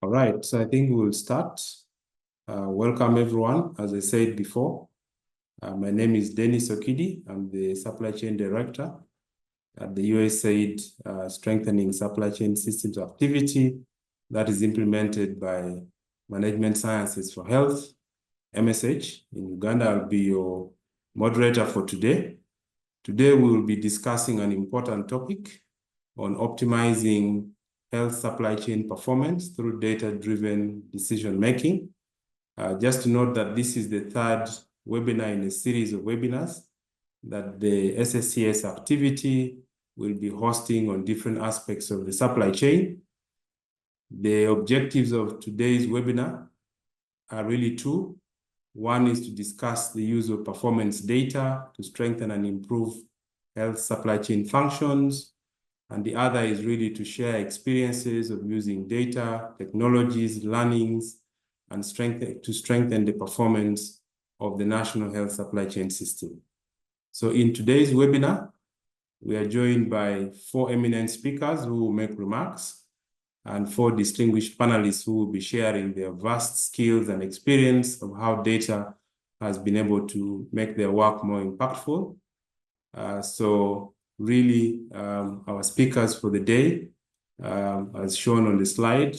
All right, so I think we'll start. Welcome everyone. As I said before, my name is Dennis Okidi. I'm the Supply Chain Director at the USAID Strengthening Supply Chain Systems Activity that is implemented by Management Sciences for Health, MSH. In Uganda, I'll be your moderator for today. Today, we will be discussing an important topic on optimizing health supply chain performance through data-driven decision-making. Just to note that this is the third webinar in a series of webinars that the SSCS activity will be hosting on different aspects of the supply chain. The objectives of today's webinar are really two. One is to discuss the use of performance data to strengthen and improve health supply chain functions. And the other is really to share experiences of using data, technologies, learnings, and to strengthen the performance of the national health supply chain system. So in today's webinar, we are joined by 4 eminent speakers who will make remarks and 4 distinguished panelists who will be sharing their vast skills and experience of how data has been able to make their work more impactful. So really, our speakers for the day, as shown on the slide,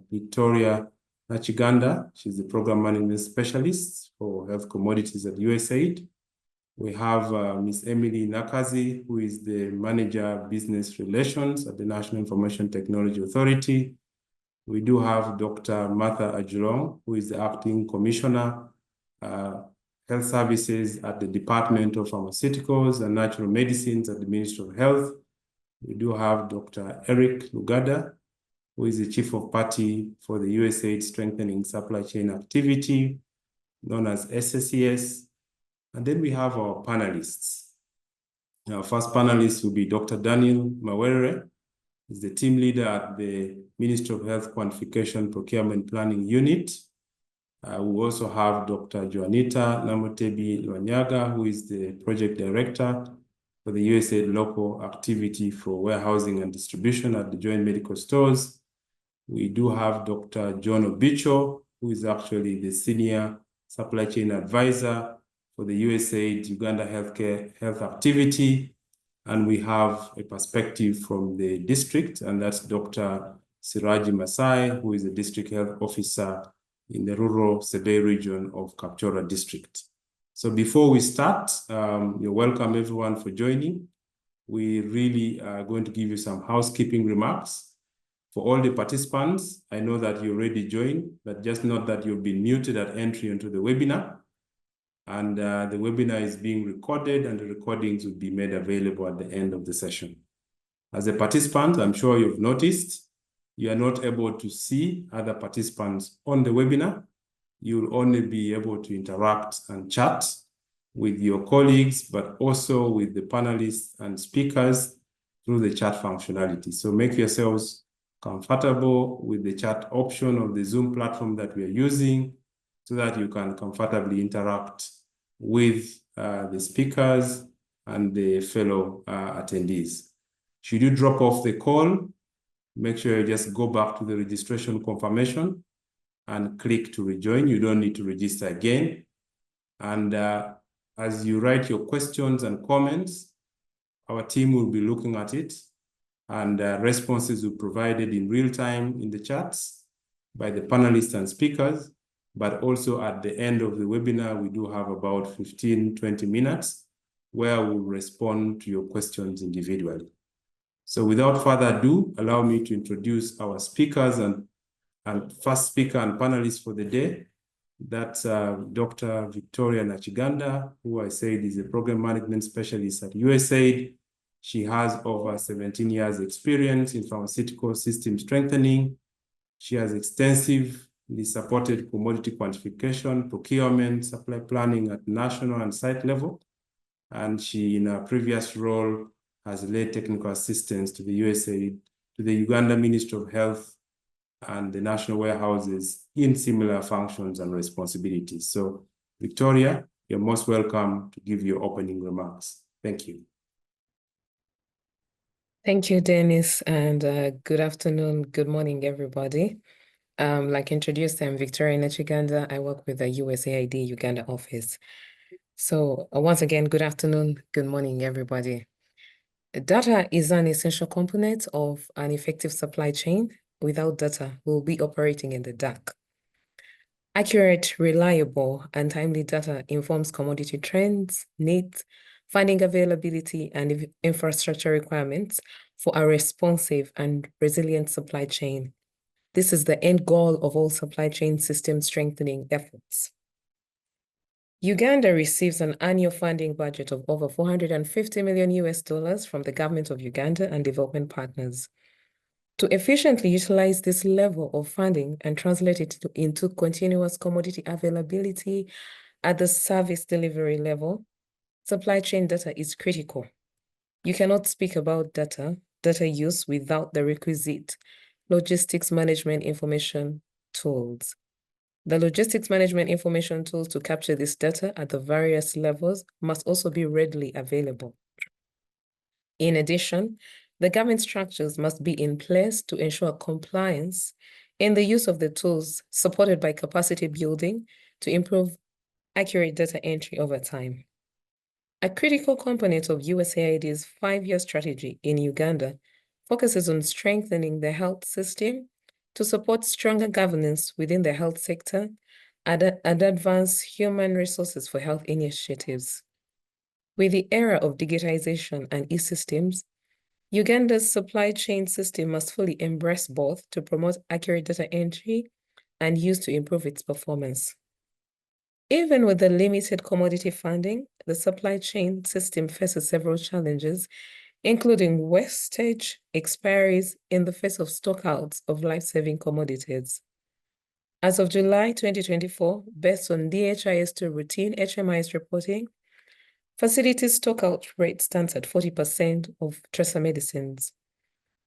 Victoria Nachiganda, she's the Program Management Specialist for Health Commodities at USAID. We have Ms. Emily Nakazi, who is the Manager Business Relations at the National Information Technology Authority. We do have Dr. Martha Ajulong, who is the Acting Commissioner, Health Services at the Department of Pharmaceuticals and Natural Medicines at the Ministry of Health. We do have Dr. Eric Lugada, who is the Chief of Party for the USAID Strengthening Supply Chain Activity, known as SSCS. And then we have our panelists. Our first panelist will be Dr. Daniel Mawerere. He's the team leader at the Ministry of Health Quantification Procurement Planning Unit. We also have Dr. Joanita Namotebi Lwanyaga, who is the Project Director for the USAID Local Activity for Warehousing and Distribution at the Joint Medical Stores. We do have Dr. John Obicho, who is actually the Senior Supply Chain Advisor for the USAID Uganda Health Activity. And we have a perspective from the district, and that's Dr. Siraji Masai, who is the District Health Officer in the rural Sebei region of Kapchora district. So before we start, you're welcome everyone for joining. We really are going to give you some housekeeping remarks. For all the participants, I know that you already joined, but just note that you've been muted at entry into the webinar. And the webinar is being recorded and the recordings will be made available at the end of the session. As a participant, I'm sure you've noticed, you are not able to see other participants on the webinar. You'll only be able to interact and chat with your colleagues, but also with the panelists and speakers through the chat functionality. So make yourselves comfortable with the chat option of the Zoom platform that we are using so that you can comfortably interact with the speakers and the fellow attendees. Should you drop off the call, make sure you just go back to the registration confirmation and click to rejoin. You don't need to register again. And as you write your questions and comments, our team will be looking at it, and responses will be provided in real time in the chats by the panelists and speakers. But also at the end of the webinar, we do have about 15-20 minutes where we'll respond to your questions individually. So without further ado, allow me to introduce our speakers and first speaker and panelist for the day. That's Dr. Victoria Nachiganda, who I said is a program management specialist at USAID. She has over 17 years experience in pharmaceutical system strengthening. She has extensively supported commodity quantification, procurement, supply planning at national and site level. And she, in her previous role, has led technical assistance to the USAID, to the Uganda Ministry of Health and the national warehouses in similar functions and responsibilities. So, Victoria, you're most welcome to give your opening remarks. Thank you. Thank you, Dennis, and good afternoon, good morning, everybody. Like introduced, I'm Victoria Uganda. I work with the USAID Uganda office. So once again, good afternoon, good morning, everybody. Data is an essential component of an effective supply chain. Without data, we'll be operating in the dark. Accurate, reliable, and timely data informs commodity trends, needs, funding availability, and infrastructure requirements for a responsive and resilient supply chain. This is the end goal of all supply chain system strengthening efforts. Uganda receives an annual funding budget of over $450 million US from the government of Uganda and development partners. To efficiently utilize this level of funding and translate it into continuous commodity availability at the service delivery level, supply chain data is critical. You cannot speak about data use without the requisite logistics management information tools. The logistics management information tools to capture this data at the various levels must also be readily available. In addition, the government structures must be in place to ensure compliance in the use of the tools, supported by capacity building to improve accurate data entry over time. A critical component of USAID's 5-year strategy in Uganda focuses on strengthening the health system to support stronger governance within the health sector and advance human resources for health initiatives. With the era of digitization and e-systems, Uganda's supply chain system must fully embrace both to promote accurate data entry and use to improve its performance. Even with the limited commodity funding, the supply chain system faces several challenges, including wastage, expiries in the face of stockouts of life-saving commodities. As of July 2024, based on DHIS2 routine HMIS reporting, facility stockout rate stands at 40% of tracer medicines.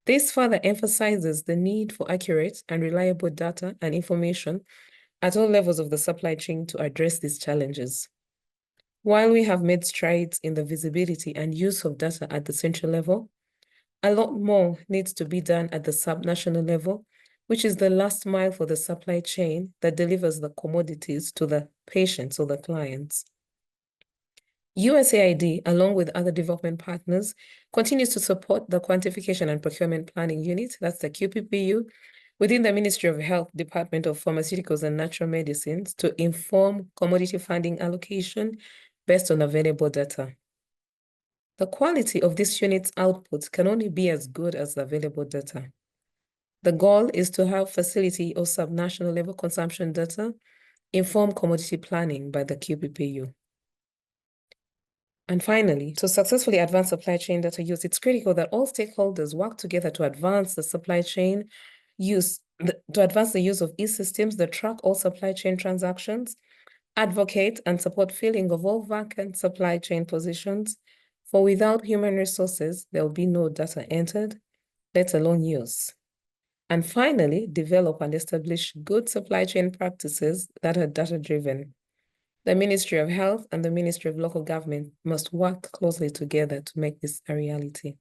This further emphasizes the need for accurate and reliable data and information at all levels of the supply chain to address these challenges. While we have made strides in the visibility and use of data at the central level, a lot more needs to be done at the subnational level, which is the last mile for the supply chain that delivers the commodities to the patients or the clients. USAID, along with other development partners, continues to support the Quantification and Procurement Planning Unit, that's the QPPU, within the Ministry of Health, Department of Pharmaceuticals and Natural Medicines to inform commodity funding allocation based on available data. The quality of this unit's output can only be as good as the available data. The goal is to have facility or subnational level consumption data inform commodity planning by the QPPU. And finally, to successfully advance supply chain data use, it's critical that all stakeholders work together to advance the supply chain use, to advance the use of e-systems that track all supply chain transactions, advocate and support filling of all vacant supply chain positions, for without human resources, there will be no data entered, let alone use. And finally, develop and establish good supply chain practices that are data-driven. The Ministry of Health and the Ministry of Local Government must work closely together to make this a reality.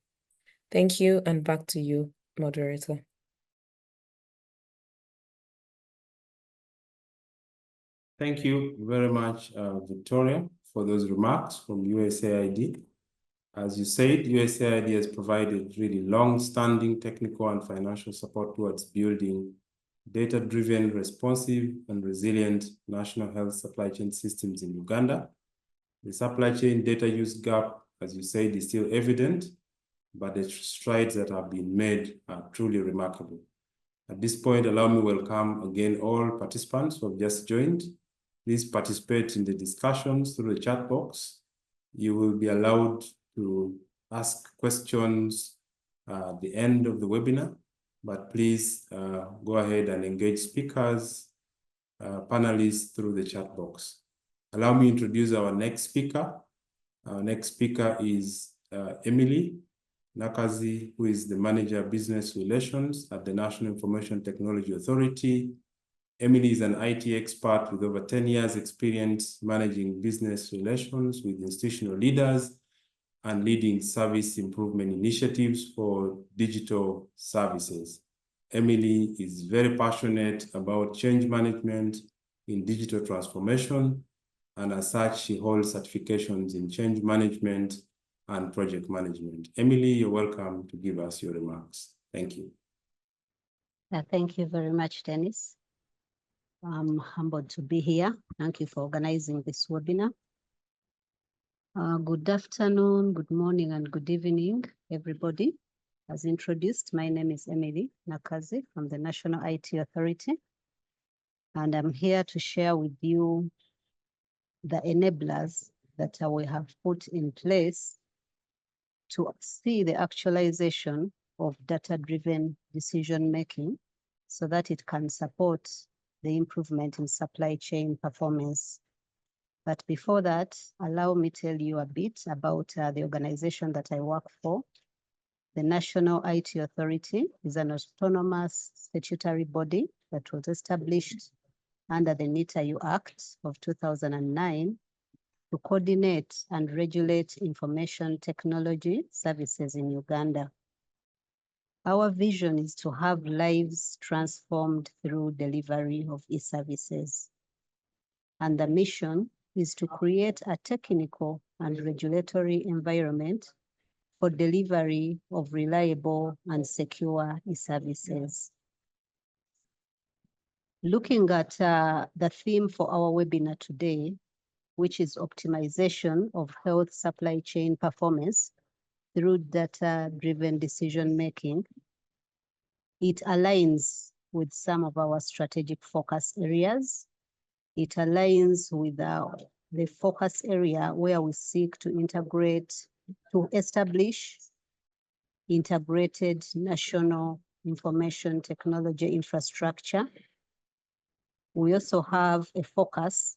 Thank you, and back to you, moderator. Thank you very much, Victoria, for those remarks from USAID. As you said, USAID has provided really long-standing technical and financial support towards building data-driven, responsive, and resilient national health supply chain systems in Uganda. The supply chain data use gap, as you said, is still evident, but the strides that have been made are truly remarkable. At this point, allow me to welcome again all participants who have just joined. Please participate in the discussions through the chat box. You will be allowed to ask questions at the end of the webinar, but please go ahead and engage speakers, panelists through the chat box. Allow me to introduce our next speaker. Our next speaker is Emily Nakazi, who is the Manager of Business Relations at the National Information Technology Authority. Emily is an IT expert with over 10 years experience managing business relations with institutional leaders and leading service improvement initiatives for digital services. Emily is very passionate about change management in digital transformation, and as such, she holds certifications in change management and project management. Emily, you're welcome to give us your remarks. Thank you. Thank you very much, Dennis. I'm humbled to be here. Thank you for organizing this webinar. Good afternoon, good morning, and good evening, everybody. As introduced, my name is Emily Nakazi from the National IT Authority, and I'm here to share with you the enablers that we have put in place to see the actualization of data-driven decision-making so that it can support the improvement in supply chain performance. But before that, allow me to tell you a bit about the organization that I work for. The National IT Authority is an autonomous statutory body that was established under the NITA-U Act of 2009 to coordinate and regulate information technology services in Uganda. Our vision is to have lives transformed through delivery of e-services. And the mission is to create a technical and regulatory environment for delivery of reliable and secure e-services. Looking at the theme for our webinar today, which is optimization of health supply chain performance through data-driven decision-making, it aligns with some of our strategic focus areas. It aligns with the focus area where we seek to establish integrated national information technology infrastructure. We also have a focus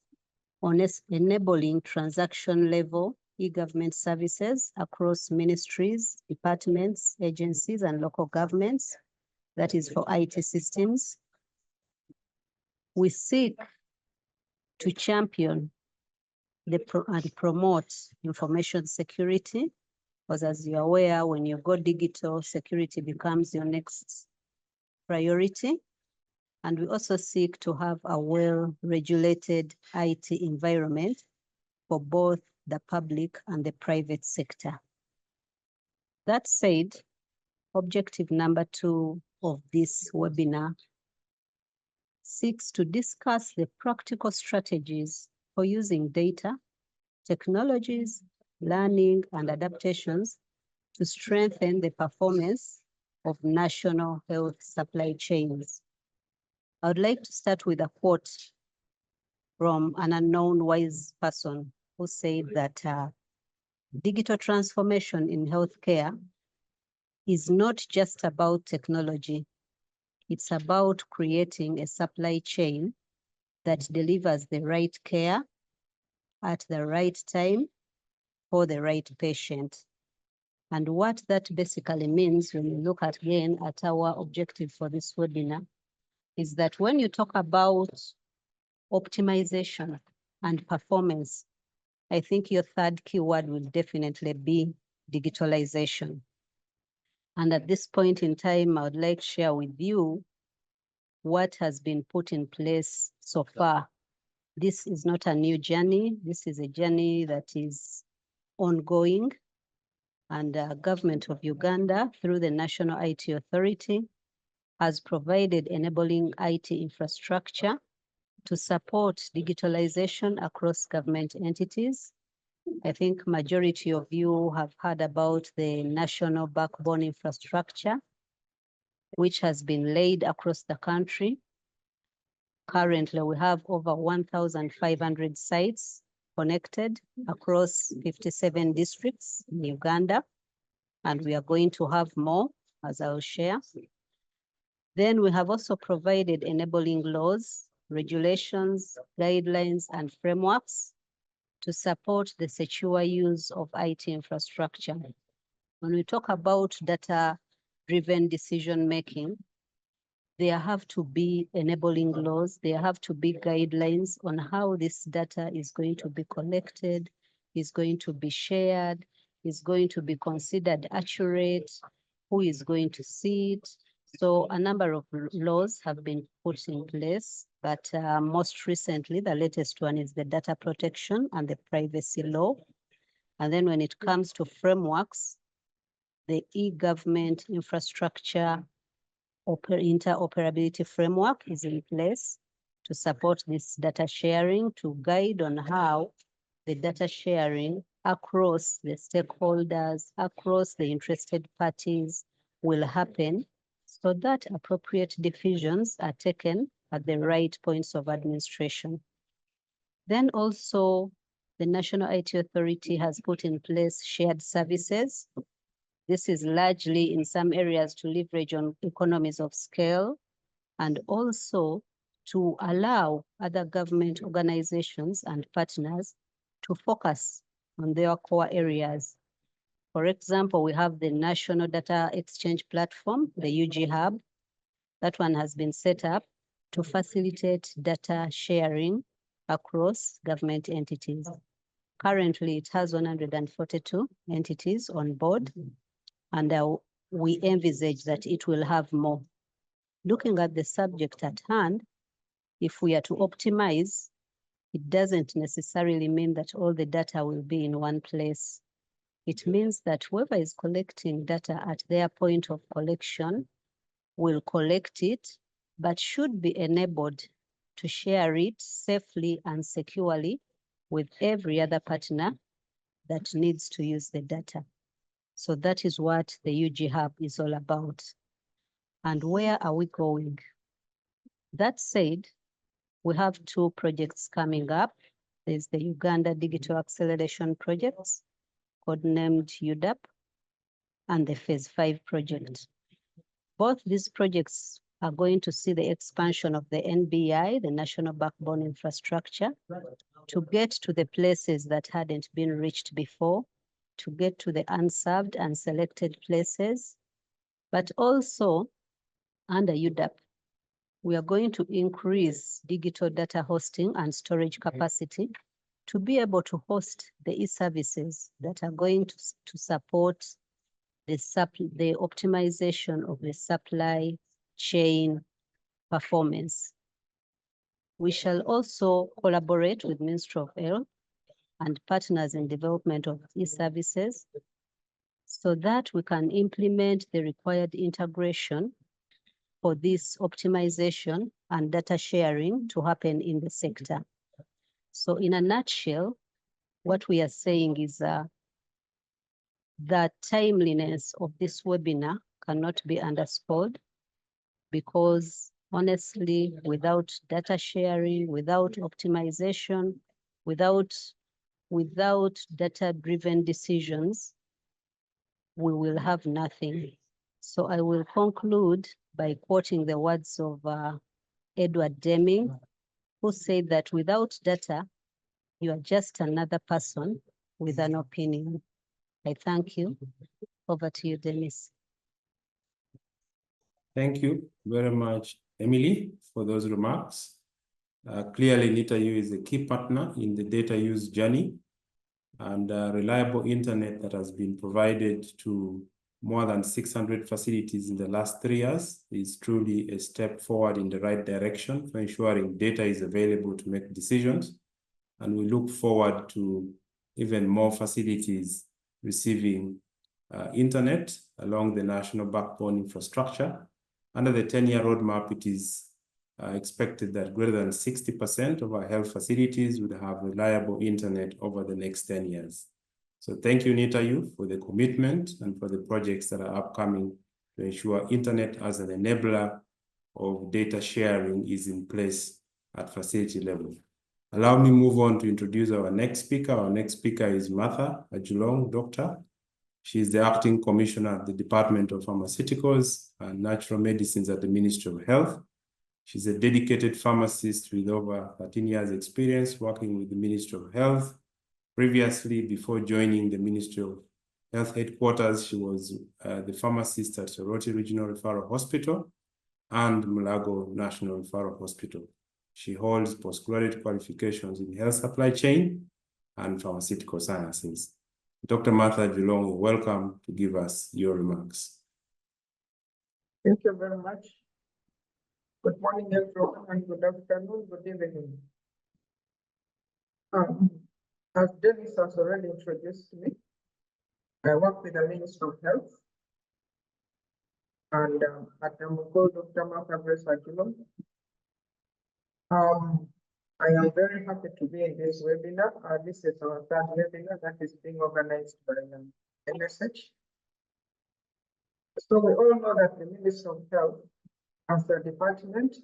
on enabling transaction-level e-government services across ministries, departments, agencies, and local governments. That is for IT systems. We seek to champion and promote information security, because as you're aware, when you go digital, security becomes your next priority. And we also seek to have a well-regulated IT environment for both the public and the private sector. That said, objective number 2 of this webinar seeks to discuss the practical strategies for using data, technologies, learning, and adaptations to strengthen the performance of national health supply chains. I would like to start with a quote from an unknown wise person who said that digital transformation in healthcare is not just about technology. It's about creating a supply chain that delivers the right care at the right time for the right patient. And what that basically means when you look again at our objective for this webinar is that when you talk about optimization and performance, I think your third keyword will definitely be digitalization. And at this point in time, I would like to share with you what has been put in place so far. This is not a new journey. This is a journey that is ongoing. And the government of Uganda, through the National IT Authority, has provided enabling IT infrastructure to support digitalization across government entities. I think majority of you have heard about the national backbone infrastructure, which has been laid across the country. Currently, we have over 1,500 sites connected across 57 districts in Uganda, and we are going to have more, as I'll share. Then we have also provided enabling laws, regulations, guidelines, and frameworks to support the secure use of IT infrastructure. When we talk about data-driven decision-making, there have to be enabling laws, there have to be guidelines on how this data is going to be collected, is going to be shared, is going to be considered accurate, who is going to see it. So a number of laws have been put in place, but most recently, the latest one is the data protection and the privacy law. And then when it comes to frameworks, the e-government infrastructure interoperability framework is in place to support this data sharing, to guide on how the data sharing across the stakeholders, across the interested parties will happen, so that appropriate decisions are taken at the right points of administration. Then also, the National IT Authority has put in place shared services. This is largely in some areas to leverage on economies of scale, and also to allow other government organizations and partners to focus on their core areas. For example, we have the National Data Exchange Platform, the UG Hub. That one has been set up to facilitate data sharing across government entities. Currently, it has 142 entities on board, and we envisage that it will have more. Looking at the subject at hand, if we are to optimize, it doesn't necessarily mean that all the data will be in one place. It means that whoever is collecting data at their point of collection will collect it, but should be enabled to share it safely and securely with every other partner that needs to use the data. So that is what the UG Hub is all about. And where are we going? That said, we have two projects coming up. There's the Uganda Digital Acceleration Projects, codenamed UDAP, and the Phase 5 project. Both these projects are going to see the expansion of the NBI, the National Backbone Infrastructure, to get to the places that hadn't been reached before, to get to the unserved and selected places, but also under UDAP, we are going to increase digital data hosting and storage capacity to be able to host the e-services that are going to support the optimization of the supply chain performance. We shall also collaborate with Ministry of Health and partners in development of e-services so that we can implement the required integration for this optimization and data sharing to happen in the sector. So in a nutshell, what we are saying is the timeliness of this webinar cannot be underscored, because honestly, without data sharing, without optimization, without data-driven decisions, we will have nothing. So I will conclude by quoting the words of Edward Deming, who said that without data, you are just another person with an opinion. I thank you. Over to you, Dennis. Thank you very much, Emily, for those remarks. Clearly, NITAU is a key partner in the data use journey, and reliable internet that has been provided to more than 600 facilities in the last 3 years is truly a step forward in the right direction for ensuring data is available to make decisions. And we look forward to even more facilities receiving internet along the national backbone infrastructure. Under the 10-year roadmap, it is expected that greater than 60% of our health facilities would have reliable internet over the next 10 years. So thank you, NITAU, for the commitment and for the projects that are upcoming to ensure internet as an enabler of data sharing is in place at facility level. Allow me to move on to introduce our next speaker. Our next speaker is Martha Ajulong, doctor. She is the acting commissioner at the Department of Pharmaceuticals and Natural Medicines at the Ministry of Health. She's a dedicated pharmacist with over 13 years experience working with the Ministry of Health. Previously, before joining the Ministry of Health headquarters, she was the pharmacist at Soroti Regional Referral Hospital and Mulago National Referral Hospital. She holds postgraduate qualifications in health supply chain and pharmaceutical sciences. Dr. Martha Ajulong, welcome to give us your remarks. Thank you very much. Good morning, everyone, and good afternoon, good evening. As Dennis has already introduced me, I work with the Ministry of Health, and I'm called Dr. Martha Grace Aguilar. I am very happy to be in this webinar. This is our third webinar that is being organized by MSH. So we all know that the Ministry of Health as a department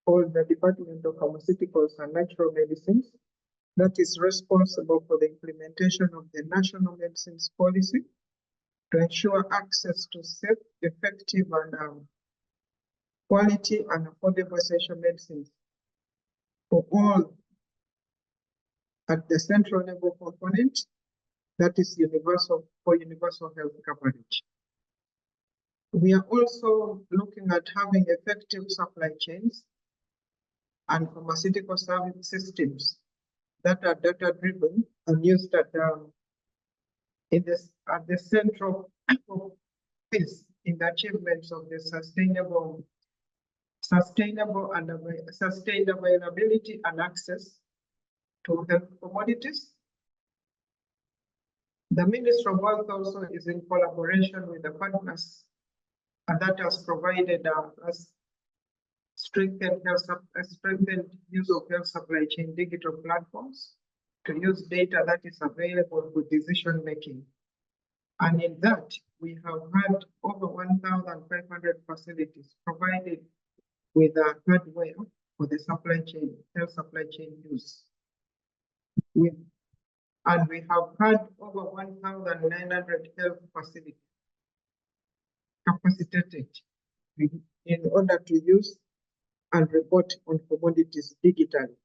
called the Department of Pharmaceuticals and Natural Medicines that is responsible for the implementation of the National Medicines Policy to ensure access to safe, effective, and quality and affordable essential medicines for all at the central level component that is universal health coverage. We are also looking at having effective supply chains and pharmaceutical service systems that are data-driven and used at the central piece in the achievements of the sustained availability and access to health commodities. The Ministry of Health also is in collaboration with the partners and that has provided us strengthened use of health supply chain digital platforms to use data that is available for decision making. And in that, we have had over 1,500 facilities provided with hardware for the health supply chain use. And we have had over 1,900 health facilities capacitated in order to use and report on commodities digitally.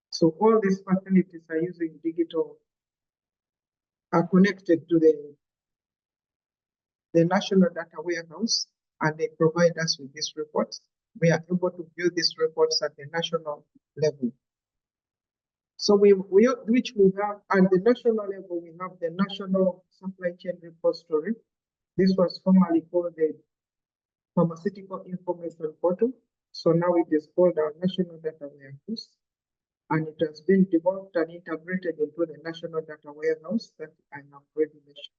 So all these facilities are using are connected to the National Data Warehouse, and they provide us with these reports. We are able to view these reports at the national level. So we have, at the national level, we have the National Supply Chain Repository. This was formerly called the Pharmaceutical Information Portal. So now it is called our National Data Warehouse. And it has been developed and integrated into the National Data Warehouse that I have already mentioned.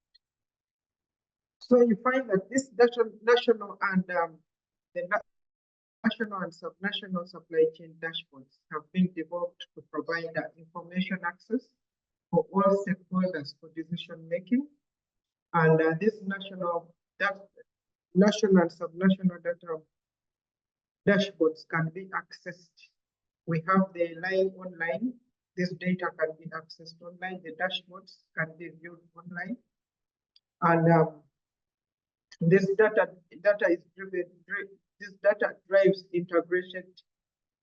So you find that this national and subnational supply chain dashboards have been developed to provide information access for all stakeholders for decision making. And this national and subnational data dashboards can be accessed. We have the line online. This data can be accessed online. The dashboards can be viewed online. And this data drives integration,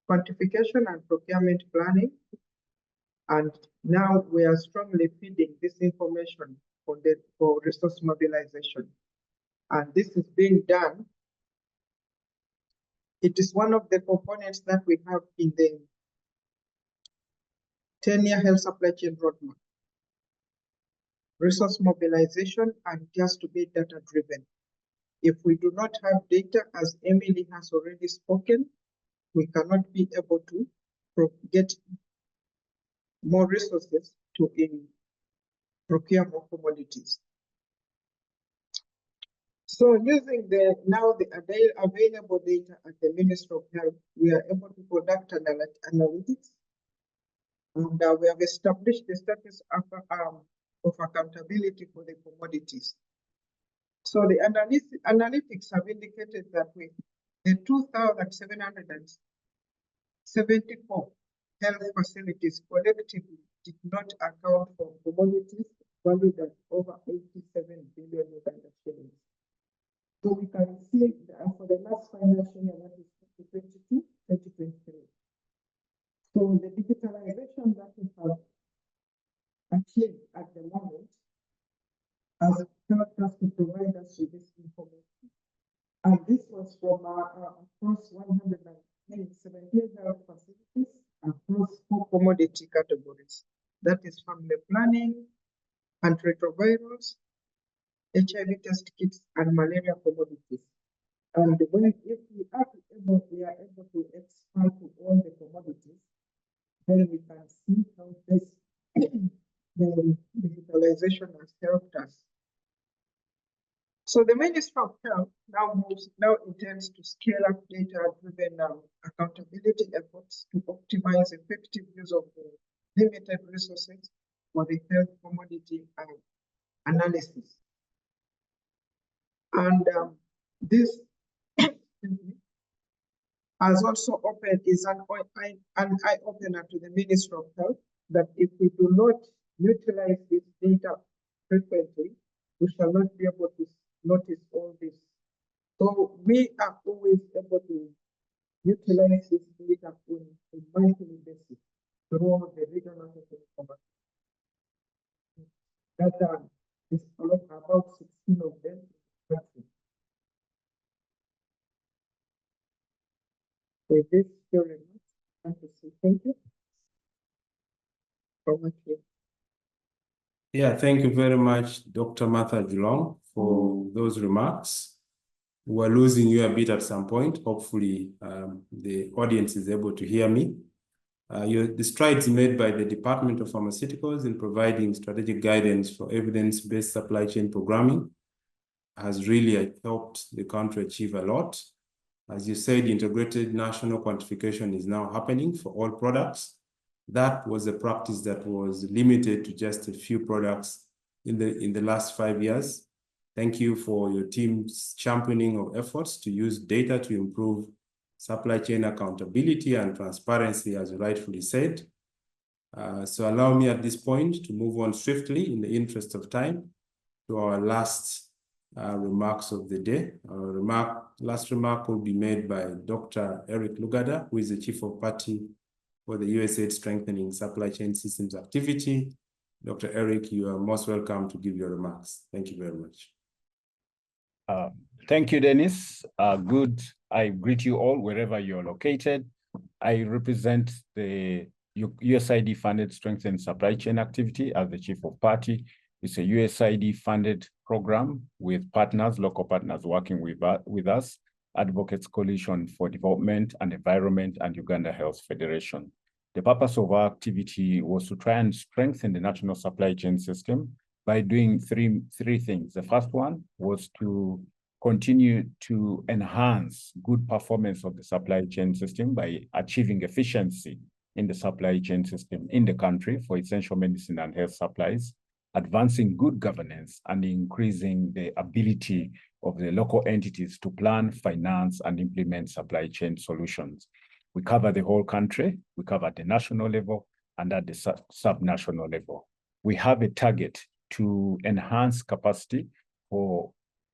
quantification, and procurement planning. And now we are strongly feeding this information for resource mobilization. And this is being done. It is one of the components that we have in the 10-year health supply chain roadmap. Resource mobilization, and it has to be data-driven. If we do not have data, as Emily has already spoken, we cannot be able to get more resources to procure more commodities. So using the available data at the Ministry of Health, we are able to conduct analytics, and we have established the status of accountability for the commodities. So the analytics have indicated that the 2,774 health facilities collectively did not account for commodities valued at over 87 billion Uganda shillings. So we can see that for the last financial year, that is 2022-2023. So the digitalization that we have achieved at the moment has helped us to provide us with this information. And this was from across 117 health facilities across 4 commodity categories. That is family planning, antiretrovirals, HIV test kits, and malaria commodities. And if we are able to expand to all the commodities, then we can see how this the digitalization has helped us. So the Ministry of Health now intends to scale up data-driven accountability efforts to optimize effective use of the limited resources for the health commodity analysis. And this has also opened an eye-opener to the Ministry of Health that if we do not utilize this data frequently, we shall not be able to notice all this. So we are always able to utilize this data on a monthly basis through the regional health. That is about 16 of them. With this, very much, I want to say thank you. Yeah, thank you very much, Dr. Martha Julong, for those remarks. We're losing you a bit at some point. Hopefully, the audience is able to hear me. The strides made by the Department of Pharmaceuticals in providing strategic guidance for evidence-based supply chain programming has really helped the country achieve a lot. As you said, integrated national quantification is now happening for all products. That was a practice that was limited to just a few products in the last 5 years. Thank you for your team's championing of efforts to use data to improve supply chain accountability and transparency, as you rightfully said. So allow me at this point to move on swiftly in the interest of time to our last remarks of the day. Last remark will be made by Dr. Eric Lugada, who is the Chief of Party for the USAID Strengthening Supply Chain Systems Activity. Dr. Eric, you are most welcome to give your remarks. Thank you very much. Thank you, Dennis. I greet you all wherever you're located. I represent the USAID-funded Strengthening Supply Chain Activity as the Chief of Party. It's a USAID-funded program with partners, local partners working with us, Advocates Coalition for Development and Environment, and Uganda Health Federation. The purpose of our activity was to try and strengthen the national supply chain system by doing three things. The first one was to continue to enhance good performance of the supply chain system by achieving efficiency in the supply chain system in the country for essential medicine and health supplies, advancing good governance, and increasing the ability of the local entities to plan, finance, and implement supply chain solutions. We cover the whole country. We cover at the national level and at the sub-national level. We have a target to enhance capacity for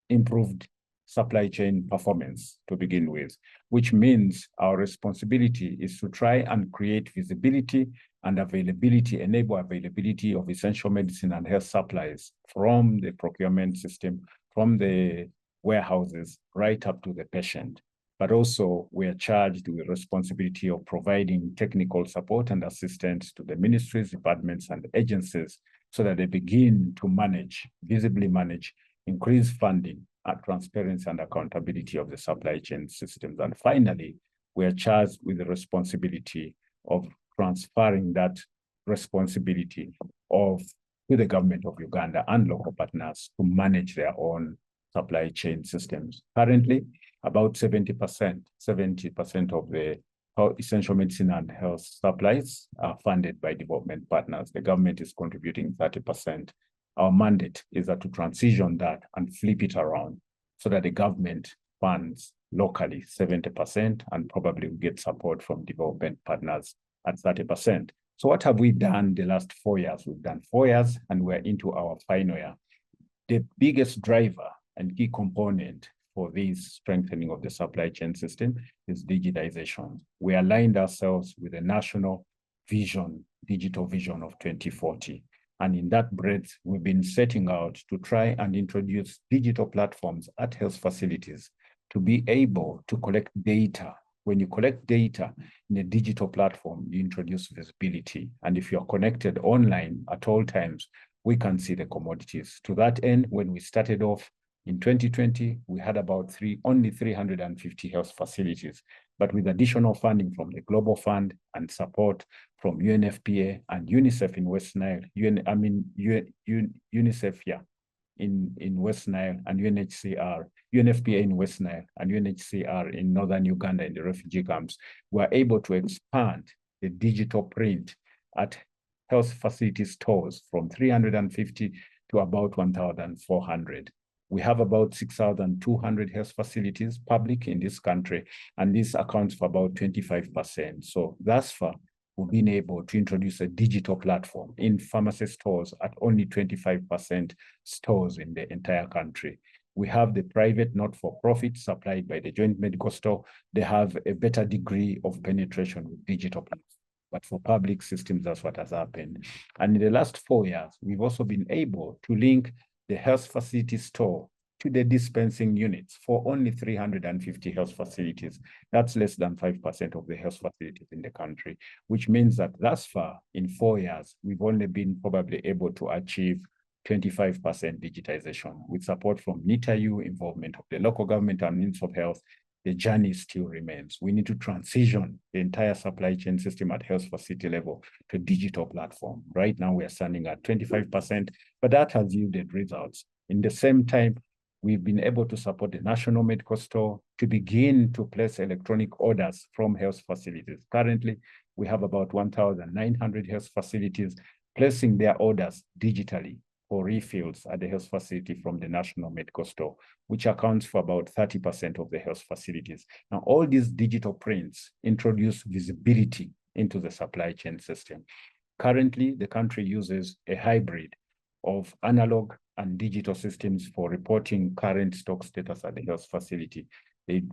improved supply chain performance to begin with, which means our responsibility is to try and create visibility and availability, enable availability of essential medicine and health supplies from the procurement system, from the warehouses, right up to the patient. But also we are charged with the responsibility of providing technical support and assistance to the ministries, departments, and agencies so that they begin to manage, visibly manage, increase funding, transparency and accountability of the supply chain systems. And finally, we are charged with the responsibility of transferring that responsibility to the government of Uganda and local partners to manage their own supply chain systems. Currently, about 70% of the essential medicine and health supplies are funded by development partners. The government is contributing 30%. Our mandate is to transition that and flip it around so that the government funds locally 70% and probably get support from development partners at 30%. So what have we done the last 4 years? We've done 4 years and we're into our final year. The biggest driver and key component for this strengthening of the supply chain system is digitization. We aligned ourselves with a national vision, digital vision of 2040. And in that breadth, we've been setting out to try and introduce digital platforms at health facilities to be able to collect data. When you collect data in a digital platform, you introduce visibility. And if you're connected online at all times, we can see the commodities. To that end, when we started off, In 2020, we had about only 350 health facilities, but with additional funding from the Global Fund and support from UNFPA and UNICEF in West Nile, UNICEF, yeah, in West Nile, and UNHCR, UNFPA in West Nile, and UNHCR in northern Uganda in the refugee camps, were able to expand the digital print at health facility stores from 350 to about 1,400. We have about 6,200 health facilities public in this country, and this accounts for about 25%. So thus far, we've been able to introduce a digital platform in pharmacy stores at only 25% stores in the entire country. We have the private not-for-profit supplied by the Joint Medical Store. They have a better degree of penetration with digital platforms. But for public systems, that's what has happened. And in the last 4 years, we've also been able to link the health facility store to the dispensing units for only 350 health facilities. That's less than 5% of the health facilities in the country, which means that thus far, in 4 years, we've only been probably able to achieve 25% digitization. With support from NITAU, involvement of the local government and Ministry of Health, the journey still remains. We need to transition the entire supply chain system at health facility level to digital platform. Right now, we are standing at 25%, but that has yielded results. In the same time, we've been able to support the National Medical Store to begin to place electronic orders from health facilities. Currently, we have about 1,900 health facilities placing their orders digitally for refills at the health facility from the National Medical Store, which accounts for about 30% of the health facilities. Now, all these digital prints introduce visibility into the supply chain system. Currently, the country uses a hybrid of analog and digital systems for reporting current stock status at the health facility.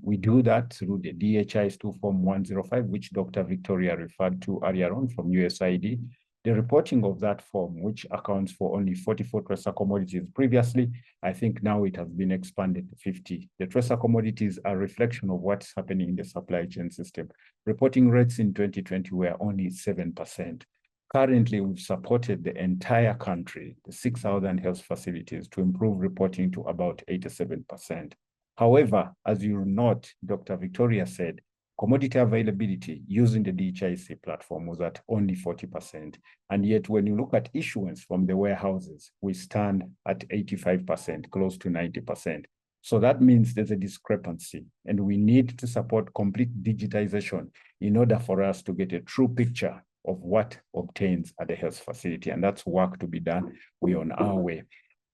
We do that through the DHIS2 Form 105, which Dr. Victoria referred to earlier on from USAID. The reporting of that form, which accounts for only 44 tracer commodities previously, I think now it has been expanded to 50. The tracer commodities are a reflection of what's happening in the supply chain system. Reporting rates in 2020 were only 7%. Currently, we've supported the entire country, the 6,000 health facilities, to improve reporting to about 87%. However, as you note, Dr. Victoria said, commodity availability using the DHIC platform was at only 40%. And yet, when you look at issuance from the warehouses, we stand at 85%, close to 90%. So that means there's a discrepancy, and we need to support complete digitization in order for us to get a true picture of what obtains at the health facility. And that's work to be done. We're on our way.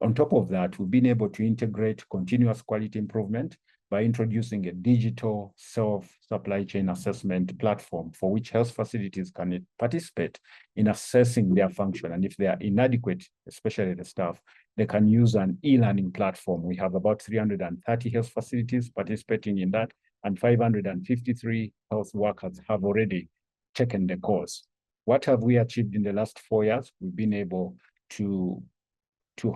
On top of that, we've been able to integrate continuous quality improvement by introducing a digital self-supply chain assessment platform for which health facilities can participate in assessing their function. And if they are inadequate, especially the staff, they can use an e-learning platform. We have about 330 health facilities participating in that, and 553 health workers have already taken the course. What have we achieved in the last 4 years? We've been able to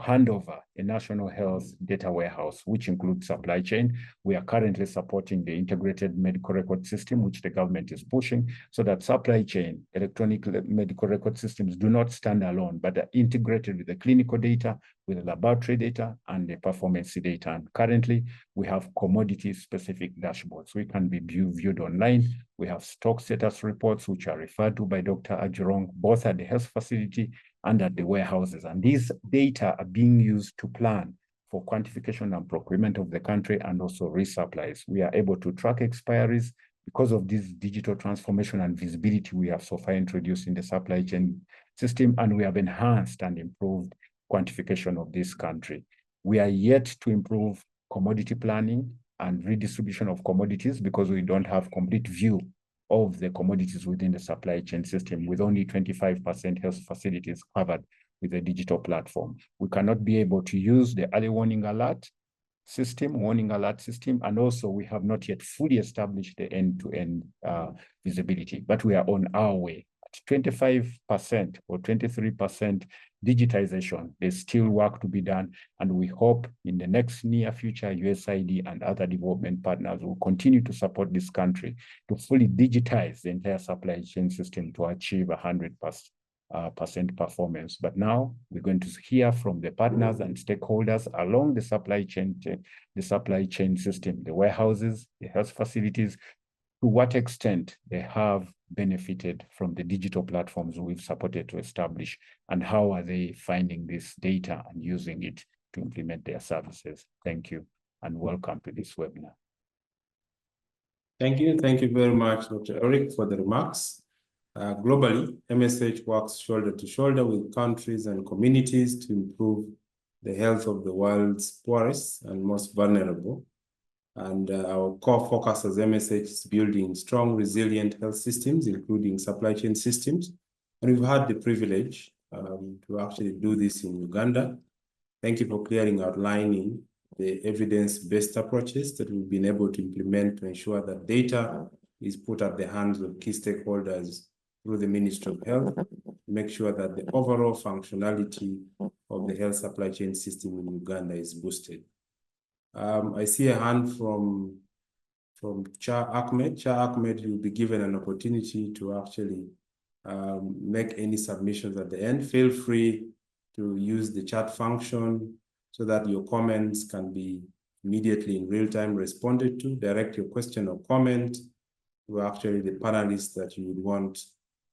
hand over a national health data warehouse, which includes supply chain. We are currently supporting the integrated medical record system, which the government is pushing, so that supply chain electronic medical record systems do not stand alone, but are integrated with the clinical data, with the laboratory data, and the performance data. And currently, we have commodity-specific dashboards. We can be viewed online. We have stock status reports, which are referred to by Dr. Ajurong, both at the health facility and at the warehouses. And these data are being used to plan for quantification and procurement of the country and also resupplies. We are able to track expiries because of this digital transformation and visibility we have so far introduced in the supply chain system, and we have enhanced and improved quantification of this country. We are yet to improve commodity planning and redistribution of commodities because we don't have complete view of the commodities within the supply chain system, with only 25% health facilities covered with a digital platform. We cannot be able to use the early warning alert system, and also we have not yet fully established the end-to-end visibility, but we are on our way. At 25% or 23% digitization, there's still work to be done, and we hope in the next near future, USAID and other development partners will continue to support this country to fully digitize the entire supply chain system to achieve 100% percent performance. But now we're going to hear from the partners and stakeholders along the supply chain system, the warehouses, the health facilities, to what extent they have benefited from the digital platforms we've supported to establish, and how are they finding this data and using it to implement their services. Thank you, and welcome to this webinar. Thank you. Thank you very much, Dr. Eric, for the remarks. Globally, MSH works shoulder to shoulder with countries and communities to improve the health of the world's poorest and most vulnerable. And our core focus as MSH is building strong, resilient health systems, including supply chain systems. And we've had the privilege to actually do this in Uganda. Thank you for outlining the evidence-based approaches that we've been able to implement to ensure that data is put at the hands of key stakeholders through the Ministry of Health, to make sure that the overall functionality of the health supply chain system in Uganda is boosted. I see a hand from Cha Ahmed. Cha Ahmed, you'll be given an opportunity to actually make any submissions at the end. Feel free to use the chat function so that your comments can be immediately in real time responded to. Direct your question or comment to actually the panelists that you would want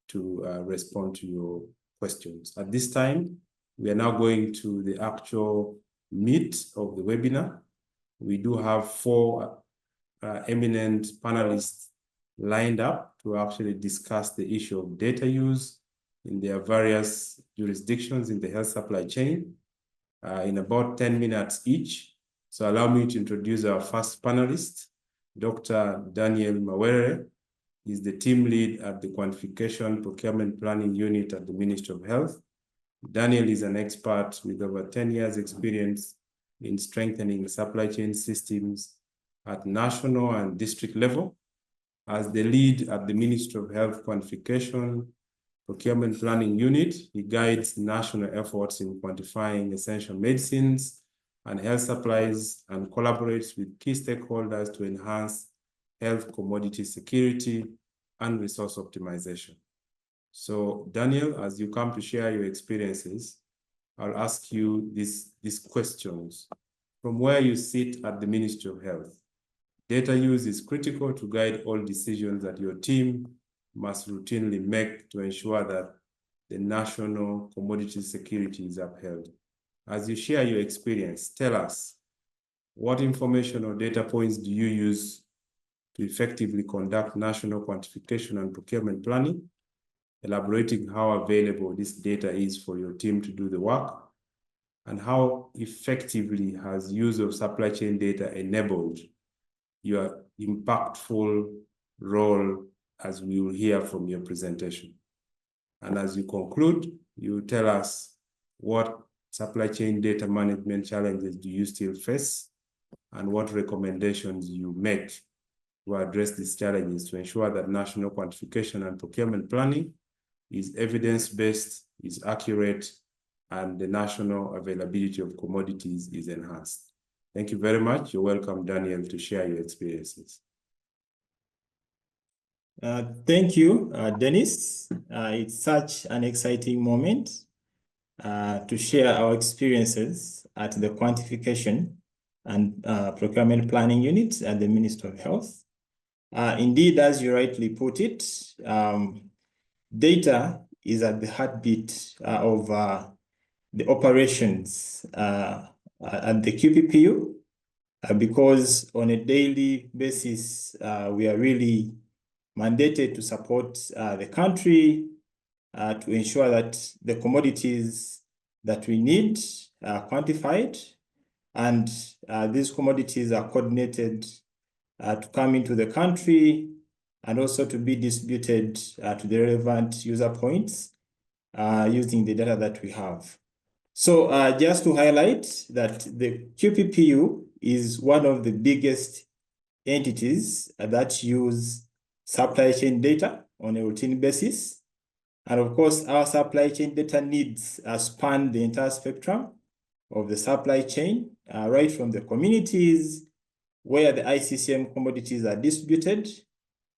to respond to your questions. At this time, we are now going to the actual meat of the webinar. We do have 4 eminent panelists lined up to actually discuss the issue of data use in their various jurisdictions in the health supply chain in about 10 minutes each. So allow me to introduce our first panelist, Dr. Daniel Mawere. He's the team lead at the Quantification Procurement Planning Unit at the Ministry of Health. Daniel is an expert with over 10 years experience in strengthening supply chain systems at national and district level. As the lead at the Ministry of Health Quantification Procurement Planning Unit, he guides national efforts in quantifying essential medicines and health supplies and collaborates with key stakeholders to enhance health commodity security and resource optimization. So Daniel, as you come to share your experiences, I'll ask you these questions. From where you sit at the Ministry of Health, data use is critical to guide all decisions that your team must routinely make to ensure that the national commodity security is upheld. As you share your experience, tell us, what information or data points do you use to effectively conduct national quantification and procurement planning, elaborating how available this data is for your team to do the work, and how effectively has use of supply chain data enabled your impactful role, as we will hear from your presentation. And as you conclude, you tell us what supply chain data management challenges do you still face, and what recommendations you make to address these challenges to ensure that national quantification and procurement planning is evidence-based, is accurate, and the national availability of commodities is enhanced. Thank you very much. You're welcome, Daniel, to share your experiences. Thank you, Dennis. It's such an exciting moment to share our experiences at the Quantification and Procurement Planning Unit at the Ministry of Health. Indeed, as you rightly put it, data is at the heartbeat of the operations at the QPPU, because on a daily basis, we are really mandated to support the country to ensure that the commodities that we need are quantified, and these commodities are coordinated to come into the country and also to be distributed to the relevant user points using the data that we have. So just to highlight that the QPPU is one of the biggest entities that use supply chain data on a routine basis. And of course, our supply chain data needs span the entire spectrum of the supply chain, right from the communities where the ICCM commodities are distributed,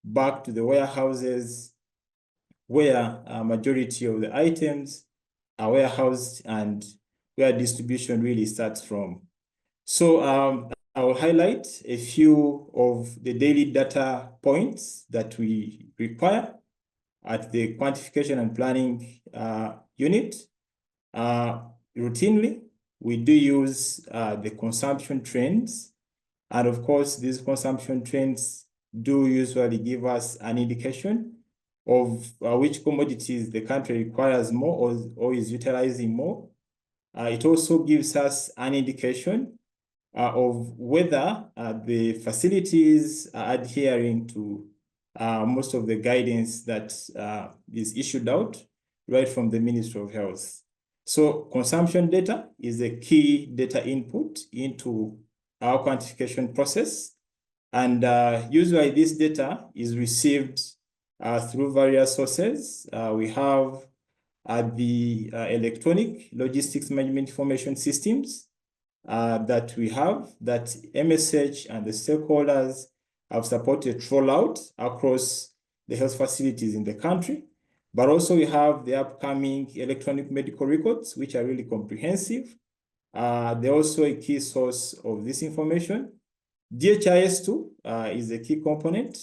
back to the warehouses where a majority of the items are warehoused and where distribution really starts from. So I will highlight a few of the daily data points that we require at the quantification and planning unit. Routinely, we do use the consumption trends. And of course, these consumption trends do usually give us an indication of which commodities the country requires more or is utilizing more. It also gives us an indication of whether the facilities are adhering to most of the guidance that is issued out right from the Ministry of Health. So consumption data is a key data input into our quantification process. And usually this data is received through various sources. We have the electronic logistics management information systems that we have, that MSH and the stakeholders have supported rollout across the health facilities in the country. But also we have the upcoming electronic medical records, which are really comprehensive. They're also a key source of this information. DHIS2 is a key component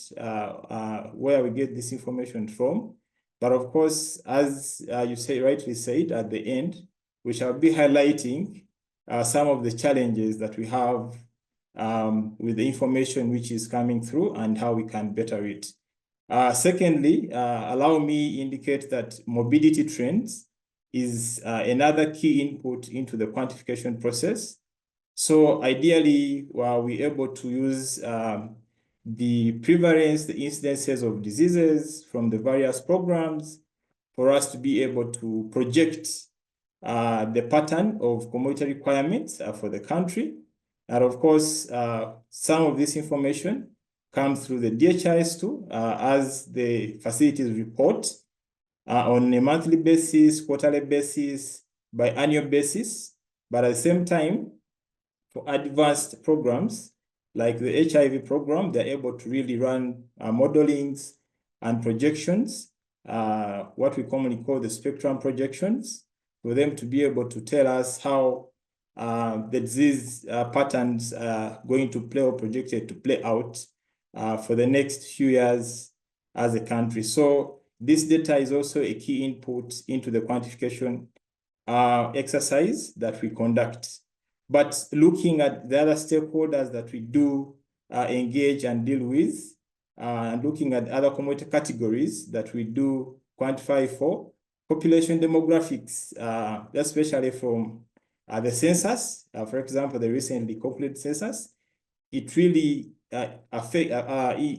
where we get this information from. But of course, as you rightly said at the end, we shall be highlighting some of the challenges that we have with the information which is coming through and how we can better it. Secondly, allow me indicate that mobility trends is another key input into the quantification process. So ideally, we're able to use the prevalence, the incidences of diseases from the various programs for us to be able to project the pattern of commodity requirements for the country. And of course, some of this information comes through the DHIS2 as the facilities report on a monthly basis, quarterly basis, biannual basis. But at the same time, for advanced programs like the HIV program, they're able to really run modelings and projections, what we commonly call the spectrum projections, for them to be able to tell us how the disease patterns are going to play or projected to play out for the next few years as a country. So this data is also a key input into the quantification exercise that we conduct. But looking at the other stakeholders that we do engage and deal with, and looking at other commodity categories that we do quantify for, population demographics, especially from the census, for example, the recently completed census, it really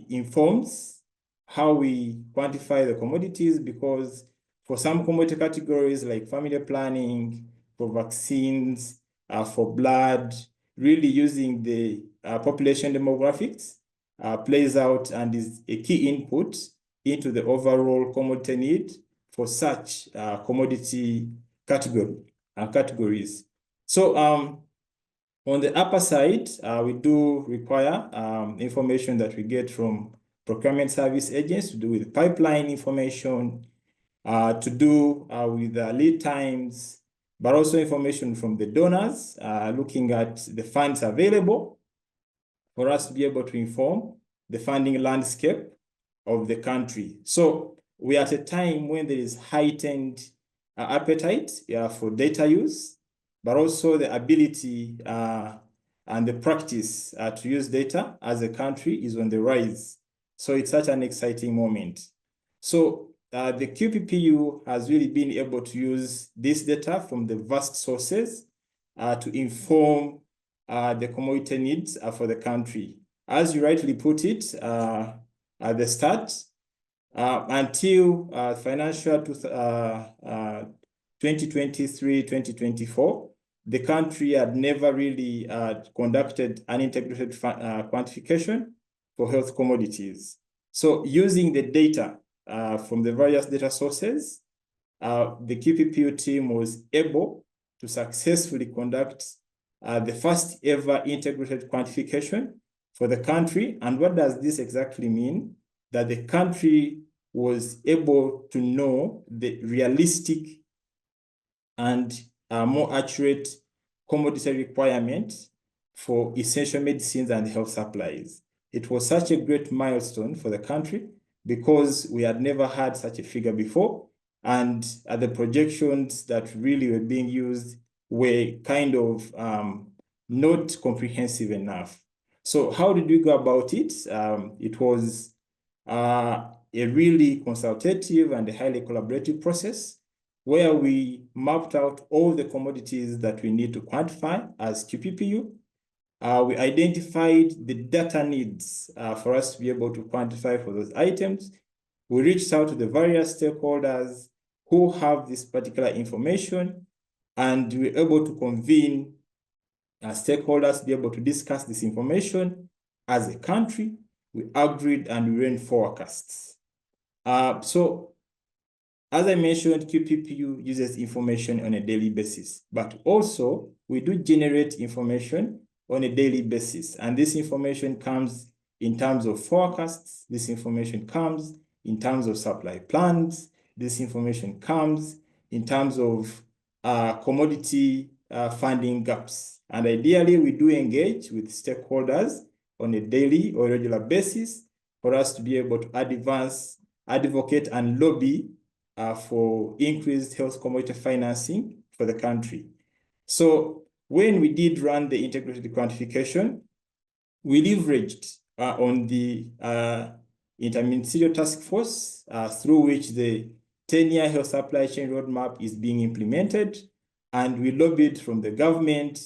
informs how we quantify the commodities, because for some commodity categories like family planning, for vaccines, for blood, really using the population demographics plays out and is a key input into the overall commodity need for such commodity categories. So on the upper side, we do require information that we get from procurement service agents to do with pipeline information, to do with lead times, but also information from the donors, looking at the funds available for us to be able to inform the funding landscape of the country. So we are at a time when there is heightened appetite for data use, but also the ability and the practice to use data as a country is on the rise. So it's such an exciting moment. So the QPPU has really been able to use this data from the vast sources to inform the commodity needs for the country. As you rightly put it at the start, until financial 2023-2024, the country had never really conducted an integrated quantification for health commodities. So using the data from the various data sources, the QPPU team was able to successfully conduct the first ever integrated quantification for the country. And what does this exactly mean? That the country was able to know the realistic and more accurate commodity requirement for essential medicines and health supplies. It was such a great milestone for the country because we had never had such a figure before, and the projections that really were being used were kind of not comprehensive enough. So how did we go about it? It was a really consultative and a highly collaborative process where we mapped out all the commodities that we need to quantify as QPPU. We identified the data needs for us to be able to quantify for those items. We reached out to the various stakeholders who have this particular information, and we were able to convene stakeholders to be able to discuss this information. As a country, we agreed and we ran forecasts. So as I mentioned, QPPU uses information on a daily basis, but also we do generate information on a daily basis. And this information comes in terms of forecasts. This information comes in terms of supply plans. This information comes in terms of commodity funding gaps. And ideally, we do engage with stakeholders on a daily or regular basis for us to be able to advocate and lobby for increased health commodity financing for the country. So when we did run the integrated quantification, we leveraged on the interministerial task force through which the 10-year health supply chain roadmap is being implemented, and we lobbied from the government.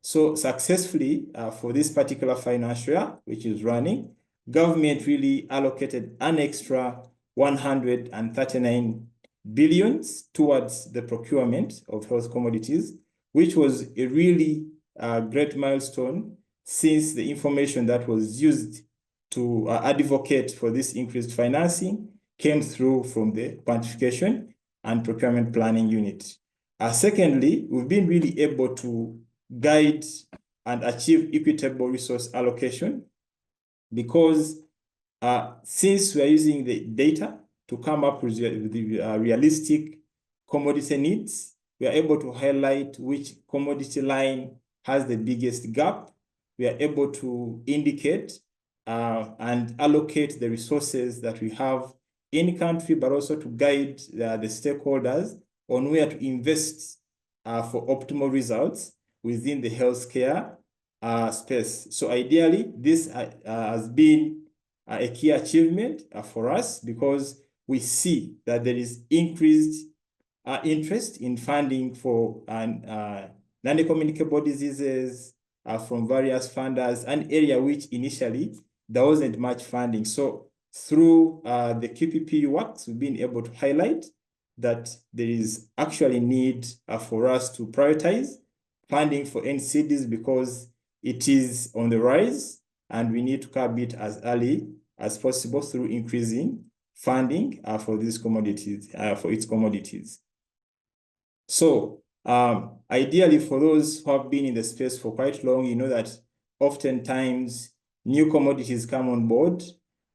So successfully for this particular financial year, which is running, government really allocated an extra 139 billions towards the procurement of health commodities, which was a really great milestone since the information that was used to advocate for this increased financing came through from the quantification and procurement planning unit. Secondly, we've been really able to guide and achieve equitable resource allocation because since we are using the data to come up with the realistic commodity needs, we are able to highlight which commodity line has the biggest gap. We are able to indicate and allocate the resources that we have in country, but also to guide the stakeholders on where to invest for optimal results within the healthcare space. So ideally, this has been a key achievement for us because we see that there is increased interest in funding for non-communicable diseases from various funders, an area which initially there wasn't much funding. So through the QPPU works, we've been able to highlight that there is actually need for us to prioritize funding for NCDs because it is on the rise and we need to curb it as early as possible through increasing funding for these commodities, for its commodities. So ideally for those who have been in the space for quite long, you know that oftentimes new commodities come on board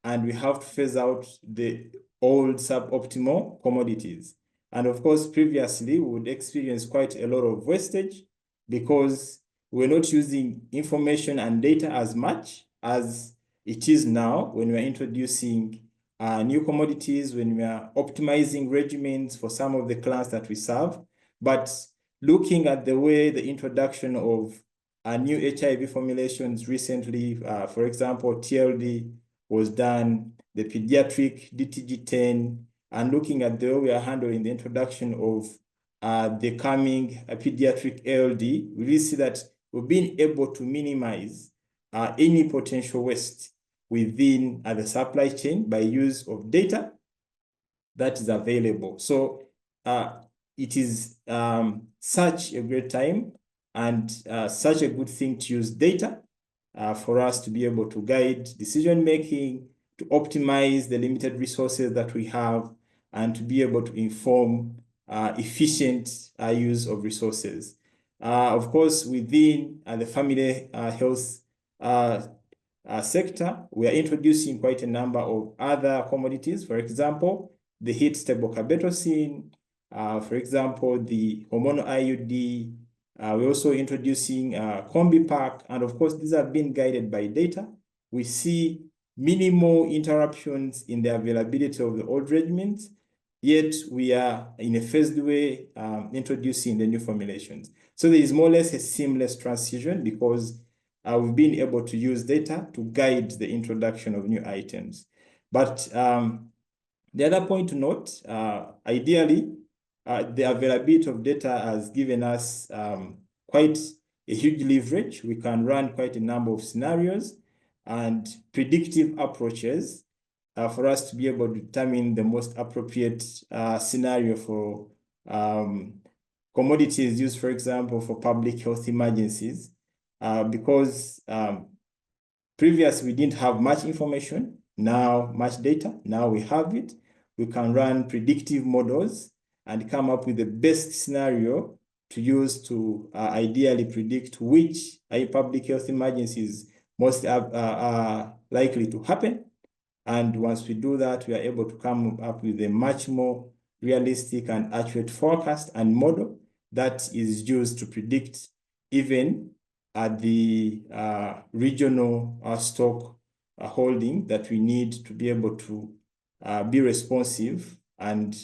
and we have to phase out the old suboptimal commodities. And of course, previously we would experience quite a lot of wastage because we're not using information and data as much as it is now when we're introducing new commodities, when we are optimizing regimens for some of the clans that we serve. But looking at the way the introduction of new HIV formulations recently, for example, TLD was done, the pediatric DTG10, and looking at the way we are handling the introduction of the coming pediatric ALD, we really see that we've been able to minimize any potential waste within the supply chain by use of data that is available. So it is such a great time and such a good thing to use data for us to be able to guide decision-making, to optimize the limited resources that we have, and to be able to inform efficient use of resources. Of course, within the family health sector, we are introducing quite a number of other commodities. For example, the heat stable carbetocin, for example, the hormonal IUD. We're also introducing Combi Pack, and of course, these have been guided by data. We see minimal interruptions in the availability of the old regimens, yet we are in a phased way introducing the new formulations. So there is more or less a seamless transition because we've been able to use data to guide the introduction of new items. But the other point to note, ideally, the availability of data has given us quite a huge leverage. We can run quite a number of scenarios and predictive approaches for us to be able to determine the most appropriate scenario for commodities used, for example, for public health emergencies, because previously we didn't have much information, now much data, now we have it. We can run predictive models and come up with the best scenario to use to ideally predict which public health emergencies most are likely to happen. And once we do that, we are able to come up with a much more realistic and accurate forecast and model that is used to predict even at the regional stock holding that we need to be able to be responsive and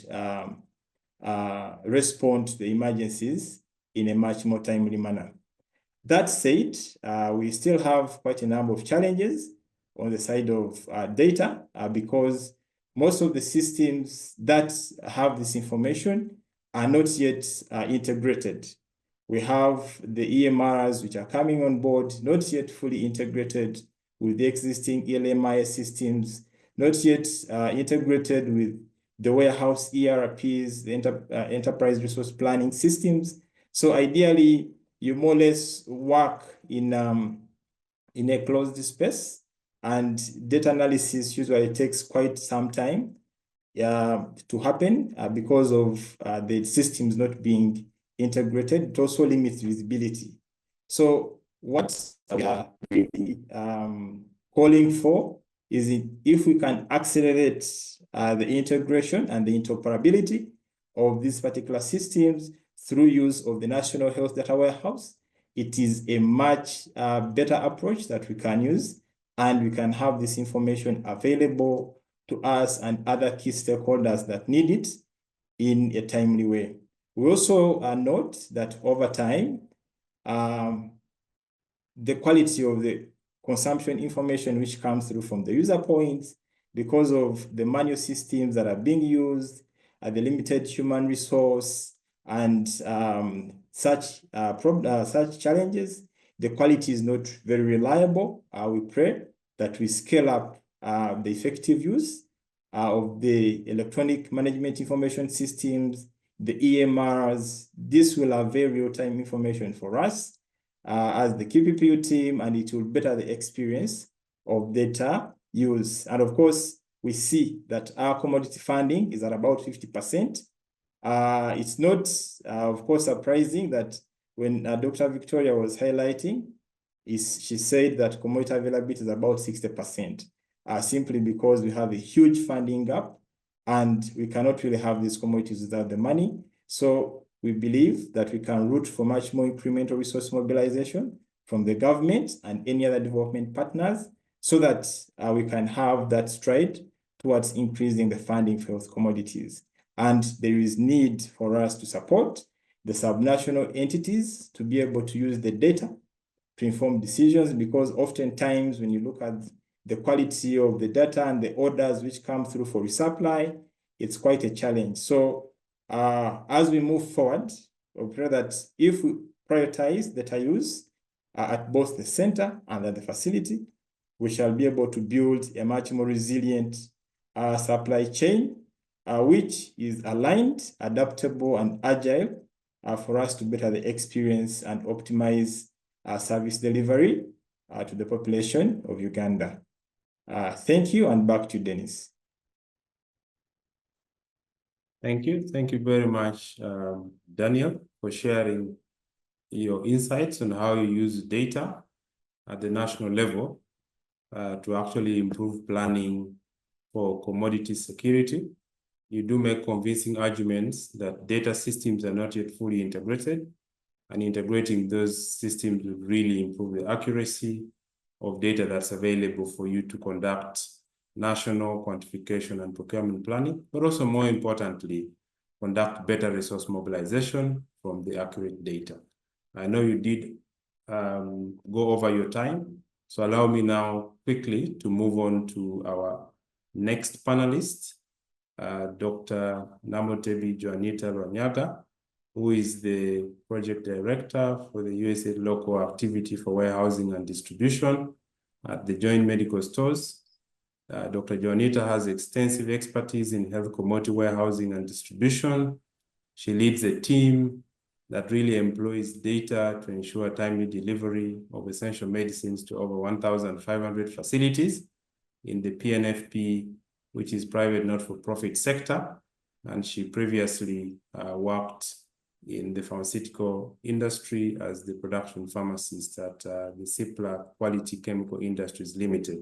respond to the emergencies in a much more timely manner. That said, we still have quite a number of challenges on the side of data because most of the systems that have this information are not yet integrated. We have the EMRs which are coming on board, not yet fully integrated with the existing ELMIS systems, not yet integrated with the warehouse ERPs, the enterprise resource planning systems. So ideally, you more or less work in a closed space, and data analysis usually takes quite some time to happen because of the systems not being integrated. It also limits visibility. So what we are really calling for is if we can accelerate the integration and the interoperability of these particular systems through use of the National Health Data Warehouse, it is a much better approach that we can use, and we can have this information available to us and other key stakeholders that need it in a timely way. We also note that over time, the quality of the consumption information which comes through from the user points, because of the manual systems that are being used, the limited human resource, and such challenges, the quality is not very reliable. We pray that we scale up the effective use of the electronic management information systems, the EMRs. This will have very real-time information for us as the QPPU team, and it will better the experience of data use. And of course, we see that our commodity funding is at about 50%. It's not, of course, surprising that when Dr. Victoria was highlighting, she said that commodity availability is about 60%, simply because we have a huge funding gap and we cannot really have these commodities without the money. So we believe that we can route for much more incremental resource mobilization from the government and any other development partners so that we can have that stride towards increasing the funding for health commodities. And there is need for us to support the subnational entities to be able to use the data to inform decisions, because oftentimes when you look at the quality of the data and the orders which come through for resupply, it's quite a challenge. So as we move forward, we pray that if we prioritize data use at both the center and at the facility, we shall be able to build a much more resilient supply chain, which is aligned, adaptable, and agile for us to better the experience and optimize service delivery to the population of Uganda. Thank you, and back to Dennis. Thank you. Thank you very much, Daniel, for sharing your insights on how you use data at the national level to actually improve planning for commodity security. You do make convincing arguments that data systems are not yet fully integrated, and integrating those systems would really improve the accuracy of data that's available for you to conduct national quantification and procurement planning, but also more importantly, conduct better resource mobilization from the accurate data. I know you did go over your time, so allow me now quickly to move on to our next panelist, Dr. Namotebi Juanita Lwanyaga, who is the project director for the USAID local activity for warehousing and distribution at the Joint Medical Stores. Dr. Juanita has extensive expertise in health commodity warehousing and distribution. She leads a team that really employs data to ensure timely delivery of essential medicines to over 1,500 facilities in the PNFP, which is private not-for-profit sector. And she previously worked in the pharmaceutical industry as the production pharmacist at the Cipla Quality Chemical Industries Limited.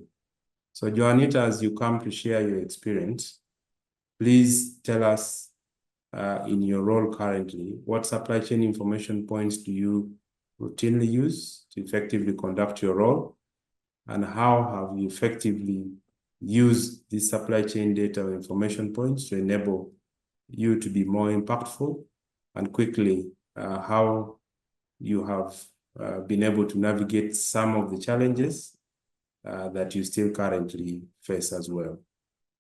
So Juanita, as you come to share your experience, please tell us in your role currently, what supply chain information points do you routinely use to effectively conduct your role? And how have you effectively used these supply chain data or information points to enable you to be more impactful? And quickly, how you have been able to navigate some of the challenges that you still currently face as well.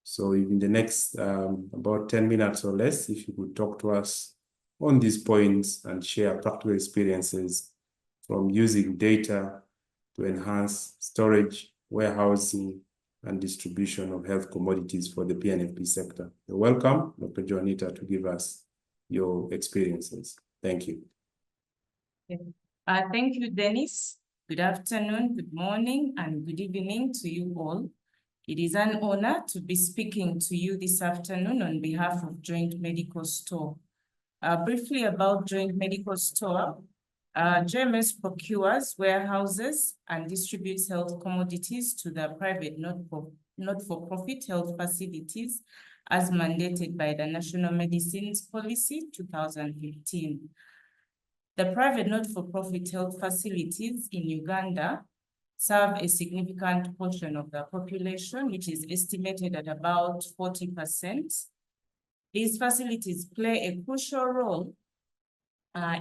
So in the next about 10 minutes or less, if you could talk to us on these points and share practical experiences from using data to enhance storage, warehousing, and distribution of health commodities for the PNFP sector. You're welcome, Dr. Juanita, to give us your experiences. Thank you. Thank you, Dennis. Good afternoon, good morning, and good evening to you all. It is an honor to be speaking to you this afternoon on behalf of Joint Medical Store. Briefly about Joint Medical Store, JMS procures, warehouses, and distributes health commodities to the private not-for-profit health facilities as mandated by the National Medicines Policy 2015. The private not-for-profit health facilities in Uganda serve a significant portion of the population, which is estimated at about 40%. These facilities play a crucial role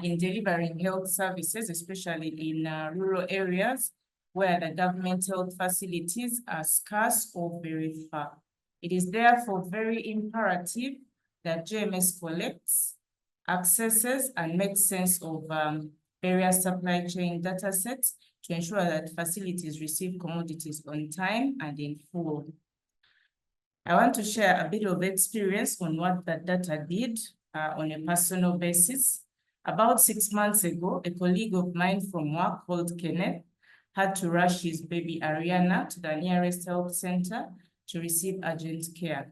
in delivering health services, especially in rural areas where the government health facilities are scarce or very far. It is therefore very imperative that JMS collects, accesses, and makes sense of various supply chain data sets to ensure that facilities receive commodities on time and in full. I want to share a bit of experience on what that data did on a personal basis. About 6 months ago, a colleague of mine from work called Kenneth had to rush his baby Ariana to the nearest health center to receive urgent care.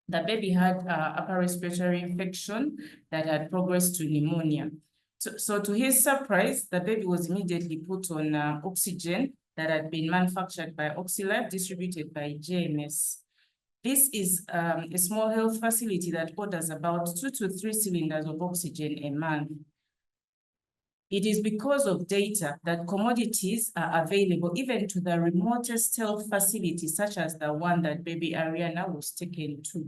The baby had upper respiratory infection that had progressed to pneumonia. So to his surprise, the baby was immediately put on oxygen that had been manufactured by Oxylife, distributed by JMS. This is a small health facility that orders about 2 to 3 cylinders of oxygen a month. It is because of data that commodities are available even to the remotest health facilities, such as the one that baby Ariana was taken to.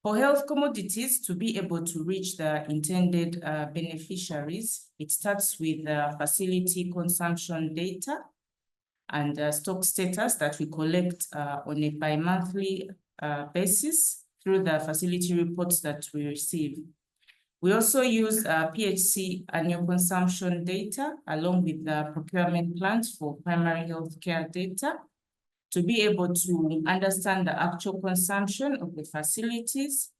For health commodities to be able to reach the intended beneficiaries, it starts with facility consumption data and stock status that we collect on a bi-monthly basis through the facility reports that we receive. We also use PHC annual consumption data along with the procurement plans for primary healthcare data to be able to understand the actual consumption of the facilities,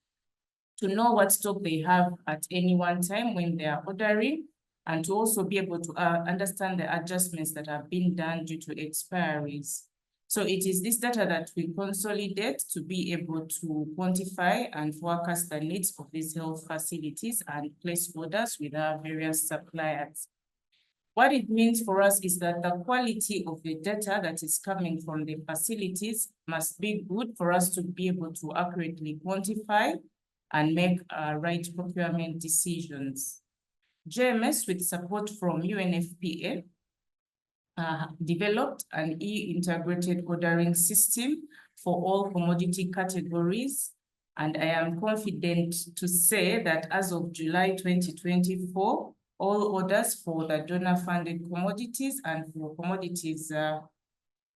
to know what stock they have at any one time when they are ordering, and to also be able to understand the adjustments that have been done due to expiries. So it is this data that we consolidate to be able to quantify and forecast the needs of these health facilities and place orders with our various suppliers. What it means for us is that the quality of the data that is coming from the facilities must be good for us to be able to accurately quantify and make right procurement decisions. JMS, with support from UNFPA, developed an integrated ordering system for all commodity categories. And I am confident to say that as of July 2024, all orders for the donor-funded commodities and for commodities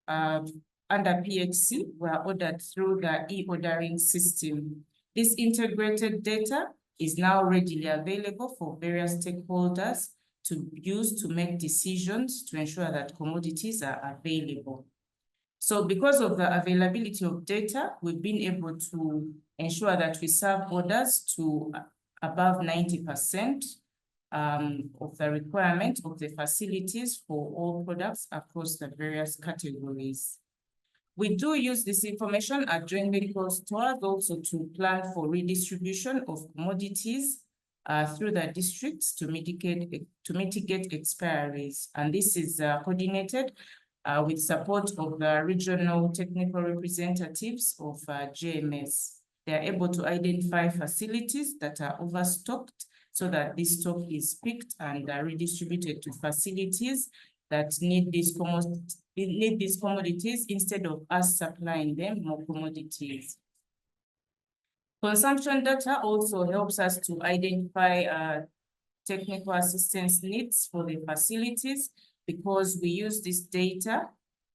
under PHC were ordered through the e-ordering system. This integrated data is now readily available for various stakeholders to use to make decisions to ensure that commodities are available. So because of the availability of data, we've been able to ensure that we serve orders to above 90% of the requirement of the facilities for all products across the various categories. We do use this information at joint medical stores also to plan for redistribution of commodities through the districts to mitigate expiries. And this is coordinated with support of the regional technical representatives of JMS. They are able to identify facilities that are overstocked so that this stock is picked and redistributed to facilities that need these commodities instead of us supplying them more commodities. Consumption data also helps us to identify technical assistance needs for the facilities because we use this data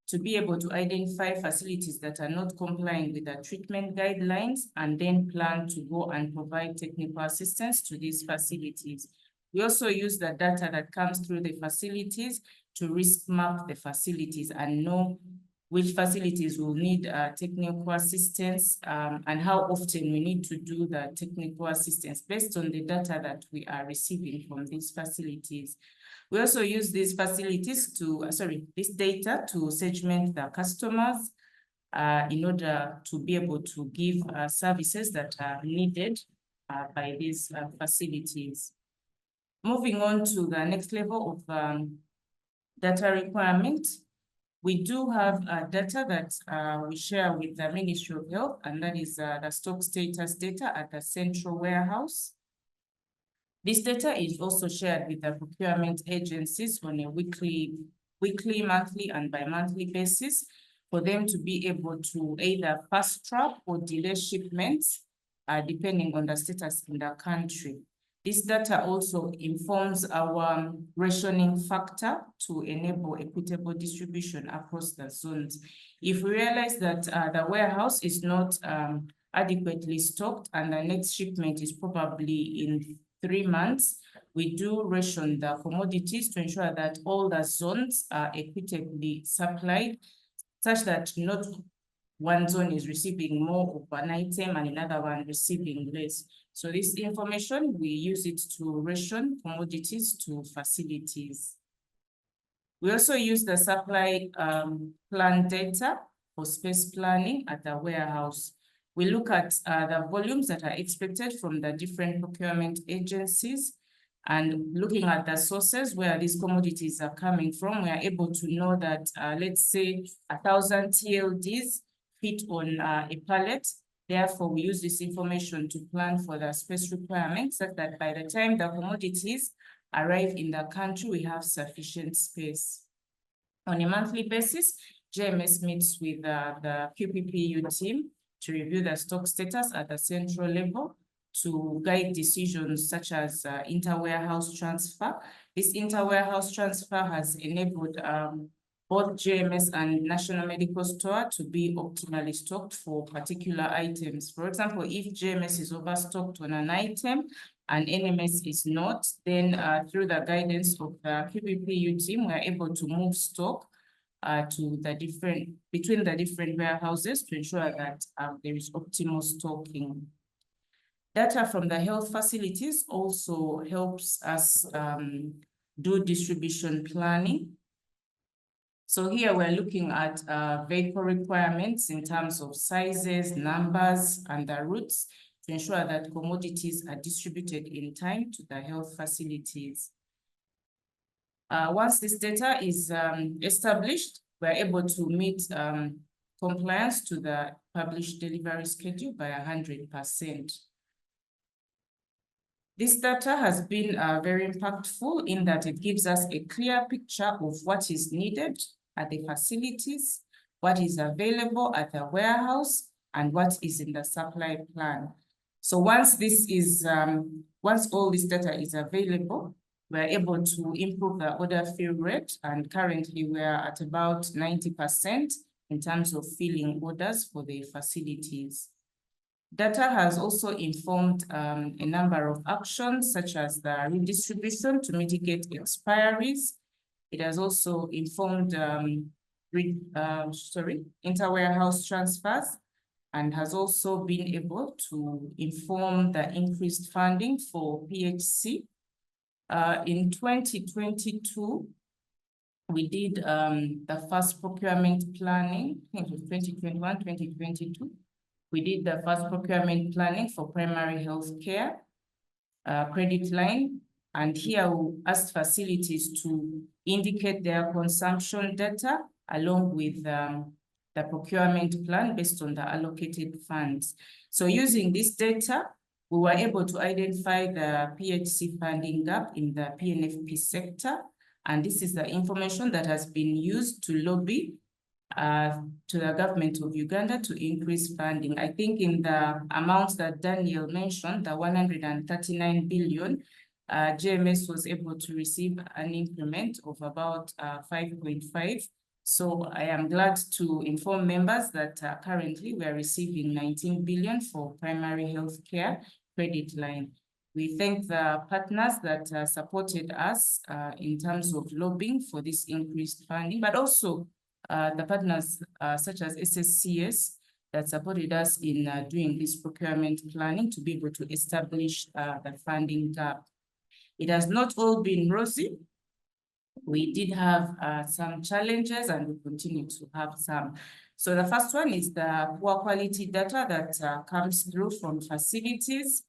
to be able to identify facilities that are not complying with the treatment guidelines and then plan to go and provide technical assistance to these facilities. We also use the data that comes through the facilities to risk map the facilities and know which facilities will need technical assistance and how often we need to do the technical assistance based on the data that we are receiving from these facilities. We also use these facilities to, this data to segment the customers in order to be able to give services that are needed by these facilities. Moving on to the next level of data requirement, we do have data that we share with the Ministry of Health, and that is the stock status data at the central warehouse. This data is also shared with the procurement agencies on a weekly, monthly, and bi-monthly basis for them to be able to either fast track or delay shipments depending on the status in the country. This data also informs our rationing factor to enable equitable distribution across the zones. If we realize that the warehouse is not adequately stocked and the next shipment is probably in 3 months, we do ration the commodities to ensure that all the zones are equitably supplied, such that not one zone is receiving more of an item and another one receiving less. So this information, we use it to ration commodities to facilities. We also use the supply plan data for space planning at the warehouse. We look at the volumes that are expected from the different procurement agencies, and looking at the sources where these commodities are coming from, we are able to know that, let's say, 1,000 TLDs fit on a pallet. Therefore, we use this information to plan for the space requirements so that by the time the commodities arrive in the country, we have sufficient space. On a monthly basis, JMS meets with the QPPU team to review the stock status at the central level to guide decisions such as inter-warehouse transfer. This inter-warehouse transfer has enabled both JMS and National Medical Store to be optimally stocked for particular items. For example, if JMS is overstocked on an item and NMS is not, then through the guidance of the QPPU team, we are able to move stock to the between the different warehouses to ensure that there is optimal stocking. Data from the health facilities also helps us do distribution planning. So here we're looking at vehicle requirements in terms of sizes, numbers, and the routes to ensure that commodities are distributed in time to the health facilities. Once this data is established, we're able to meet compliance to the published delivery schedule by 100%. This data has been very impactful in that it gives us a clear picture of what is needed at the facilities, what is available at the warehouse, and what is in the supply plan. So once all this data is available, we're able to improve the order fill rate, and currently we are at about 90% in terms of filling orders for the facilities. Data has also informed a number of actions, such as the redistribution to mitigate expiries. It has also informed inter-warehouse transfers, and has also been able to inform the increased funding for PHC. In 2022, we did the first procurement planning. I think it was 2021, 2022. We did the first procurement planning for primary health care credit line. And here we asked facilities to indicate their consumption data along with the procurement plan based on the allocated funds. So using this data, we were able to identify the PHC funding gap in the PNFP sector. And this is the information that has been used to lobby to the government of Uganda to increase funding. I think in the amounts that Daniel mentioned, the 139 billion, GMS was able to receive an increment of about 5.5. So I am glad to inform members that currently we are receiving 19 billion for primary health care credit line. We thank the partners that supported us in terms of lobbying for this increased funding, but also the partners such as SSCS that supported us in doing this procurement planning to be able to establish the funding gap. It has not all been rosy. We did have some challenges, and we continue to have some. So the first one is the poor quality data that comes through from facilities.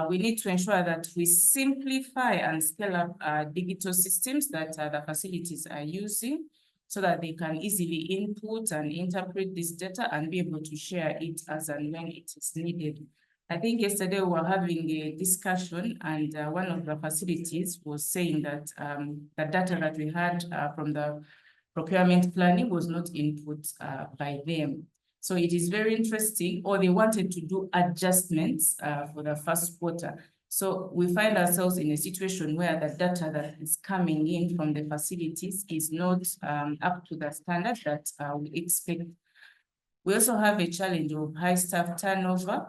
We need to ensure that we simplify and scale up digital systems that the facilities are using, so that they can easily input and interpret this data and be able to share it as and when it is needed. I think yesterday we were having a discussion, and one of the facilities was saying that the data that we had from the procurement planning was not input by them. So it is very interesting, or they wanted to do adjustments for the first quarter. So we find ourselves in a situation where the data that is coming in from the facilities is not up to the standard that we expect. We also have a challenge of high staff turnover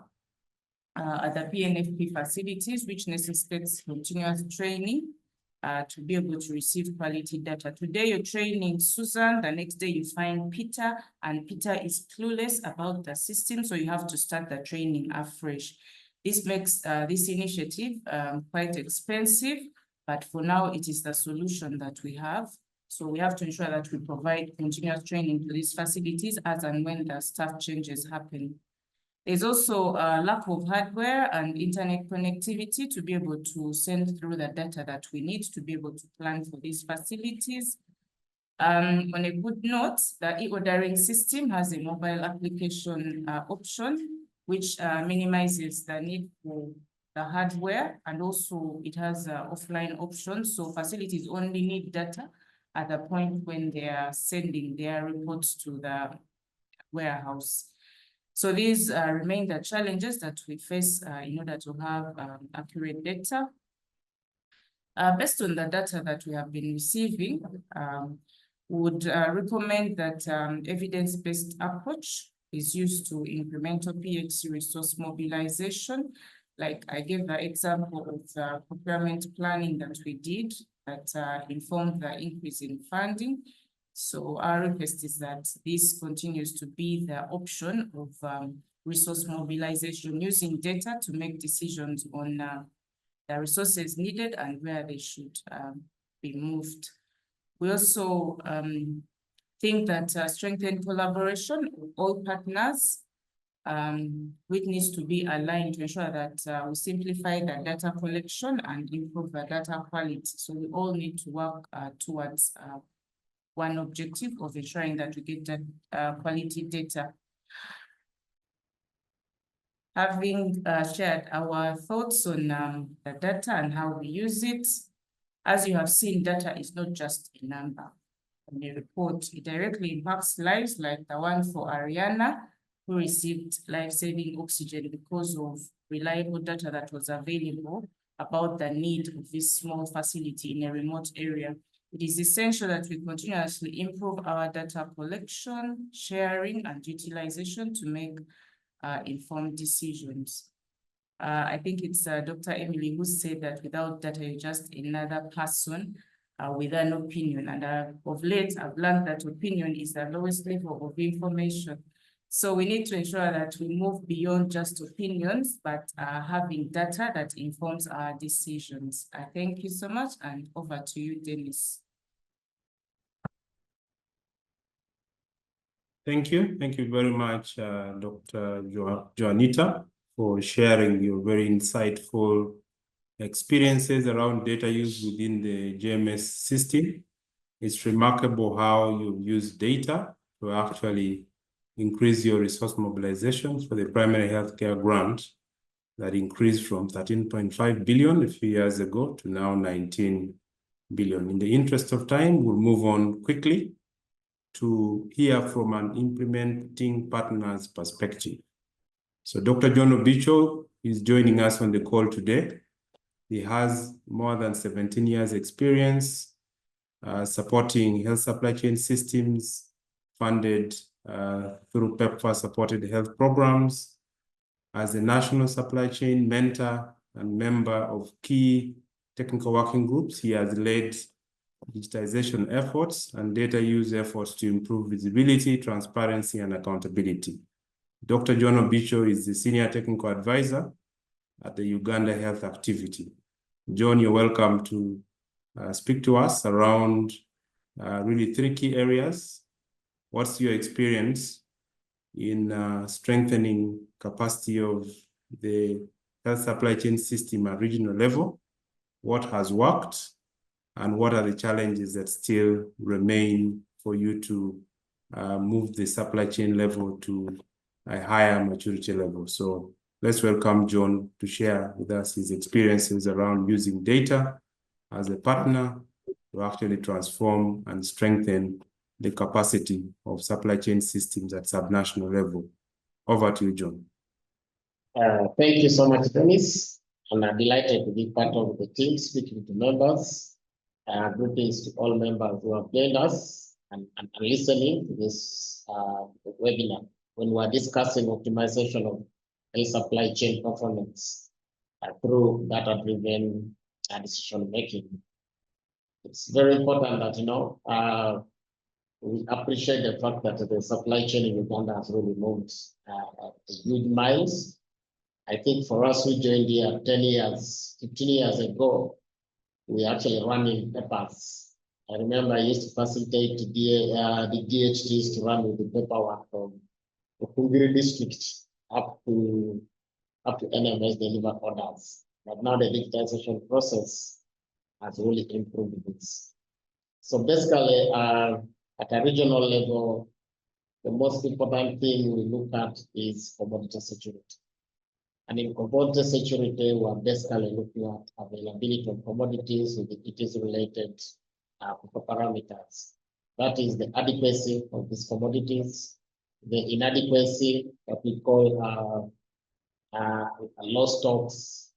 at the PNFP facilities, which necessitates continuous training to be able to receive quality data. Today you're training Susan, the next day you find Peter, and Peter is clueless about the system, so you have to start the training afresh. This makes this initiative quite expensive, but for now it is the solution that we have. So we have to ensure that we provide continuous training to these facilities as and when the staff changes happen. There's also a lack of hardware and internet connectivity to be able to send through the data that we need to be able to plan for these facilities. On a good note, the e-ordering system has a mobile application option, which minimizes the need for the hardware, and also it has offline options. So facilities only need data at the point when they are sending their reports to the warehouse. So these remain the challenges that we face in order to have accurate data. Based on the data that we have been receiving, would recommend that evidence-based approach is used to incremental PHC resource mobilization. Like I gave the example of the procurement planning that we did that informed the increase in funding. So our request is that this continues to be the option of resource mobilization, using data to make decisions on the resources needed and where they should be moved. We also think that strengthened collaboration with all partners which needs to be aligned to ensure that we simplify the data collection and improve the data quality. So we all need to work towards one objective of ensuring that we get that quality data. Having shared our thoughts on the data and how we use it, as you have seen, data is not just a number. In the report, it directly impacts lives, like the one for Ariana, who received life-saving oxygen because of reliable data that was available about the need of this small facility in a remote area. It is essential that we continuously improve our data collection, sharing, and utilization to make informed decisions. I think it's Dr. Emily who said that without data, you're just another person with an opinion. And of late, I've learned that opinion is the lowest level of information. So we need to ensure that we move beyond just opinions, but having data that informs our decisions. Thank you so much, and over to you, Dennis. Thank you. Thank you very much, Dr. Joanita, for sharing your very insightful experiences around data use within the GMS system. It's remarkable how you've used data to actually increase your resource mobilization for the primary healthcare grant that increased from 13.5 billion a few years ago to now 19 billion. In the interest of time, we'll move on quickly to hear from an implementing partner's perspective. So Dr. John Obicho is joining us on the call today. He has more than 17 years experience supporting health supply chain systems funded through PEPFAR-supported health programs. As a national supply chain mentor and member of key technical working groups, he has led digitization efforts and data use efforts to improve visibility, transparency, and accountability. Dr. John Obicho is the Senior Technical Advisor at the Uganda Health Activity. John, you're welcome to speak to us around really 3 key areas. What's your experience in strengthening capacity of the health supply chain system at regional level? What has worked? And what are the challenges that still remain for you to move the supply chain level to a higher maturity level? So let's welcome John to share with us his experiences around using data as a partner to actually transform and strengthen the capacity of supply chain systems at subnational level. Over to you, John. Thank you so much, Dennis. I'm delighted to be part of the team speaking to members. Greetings to all members who have joined us and listening to this webinar when we're discussing optimization of health supply chain performance through data-driven decision making. It's very important that we appreciate the fact that the supply chain in Uganda has really moved huge miles. I think for us who joined here 10 years, 15 years ago, we actually running papers. I remember I used to facilitate the DHTs to run with the paperwork from the Kungiri district up to NMS deliver orders. But now the digitization process has really improved this. So basically, at a regional level, the most important thing we look at is commodity security. And in commodity security, we're basically looking at availability of commodities with it is related parameters. That is the adequacy of these commodities, the inadequacy, what we call low stocks,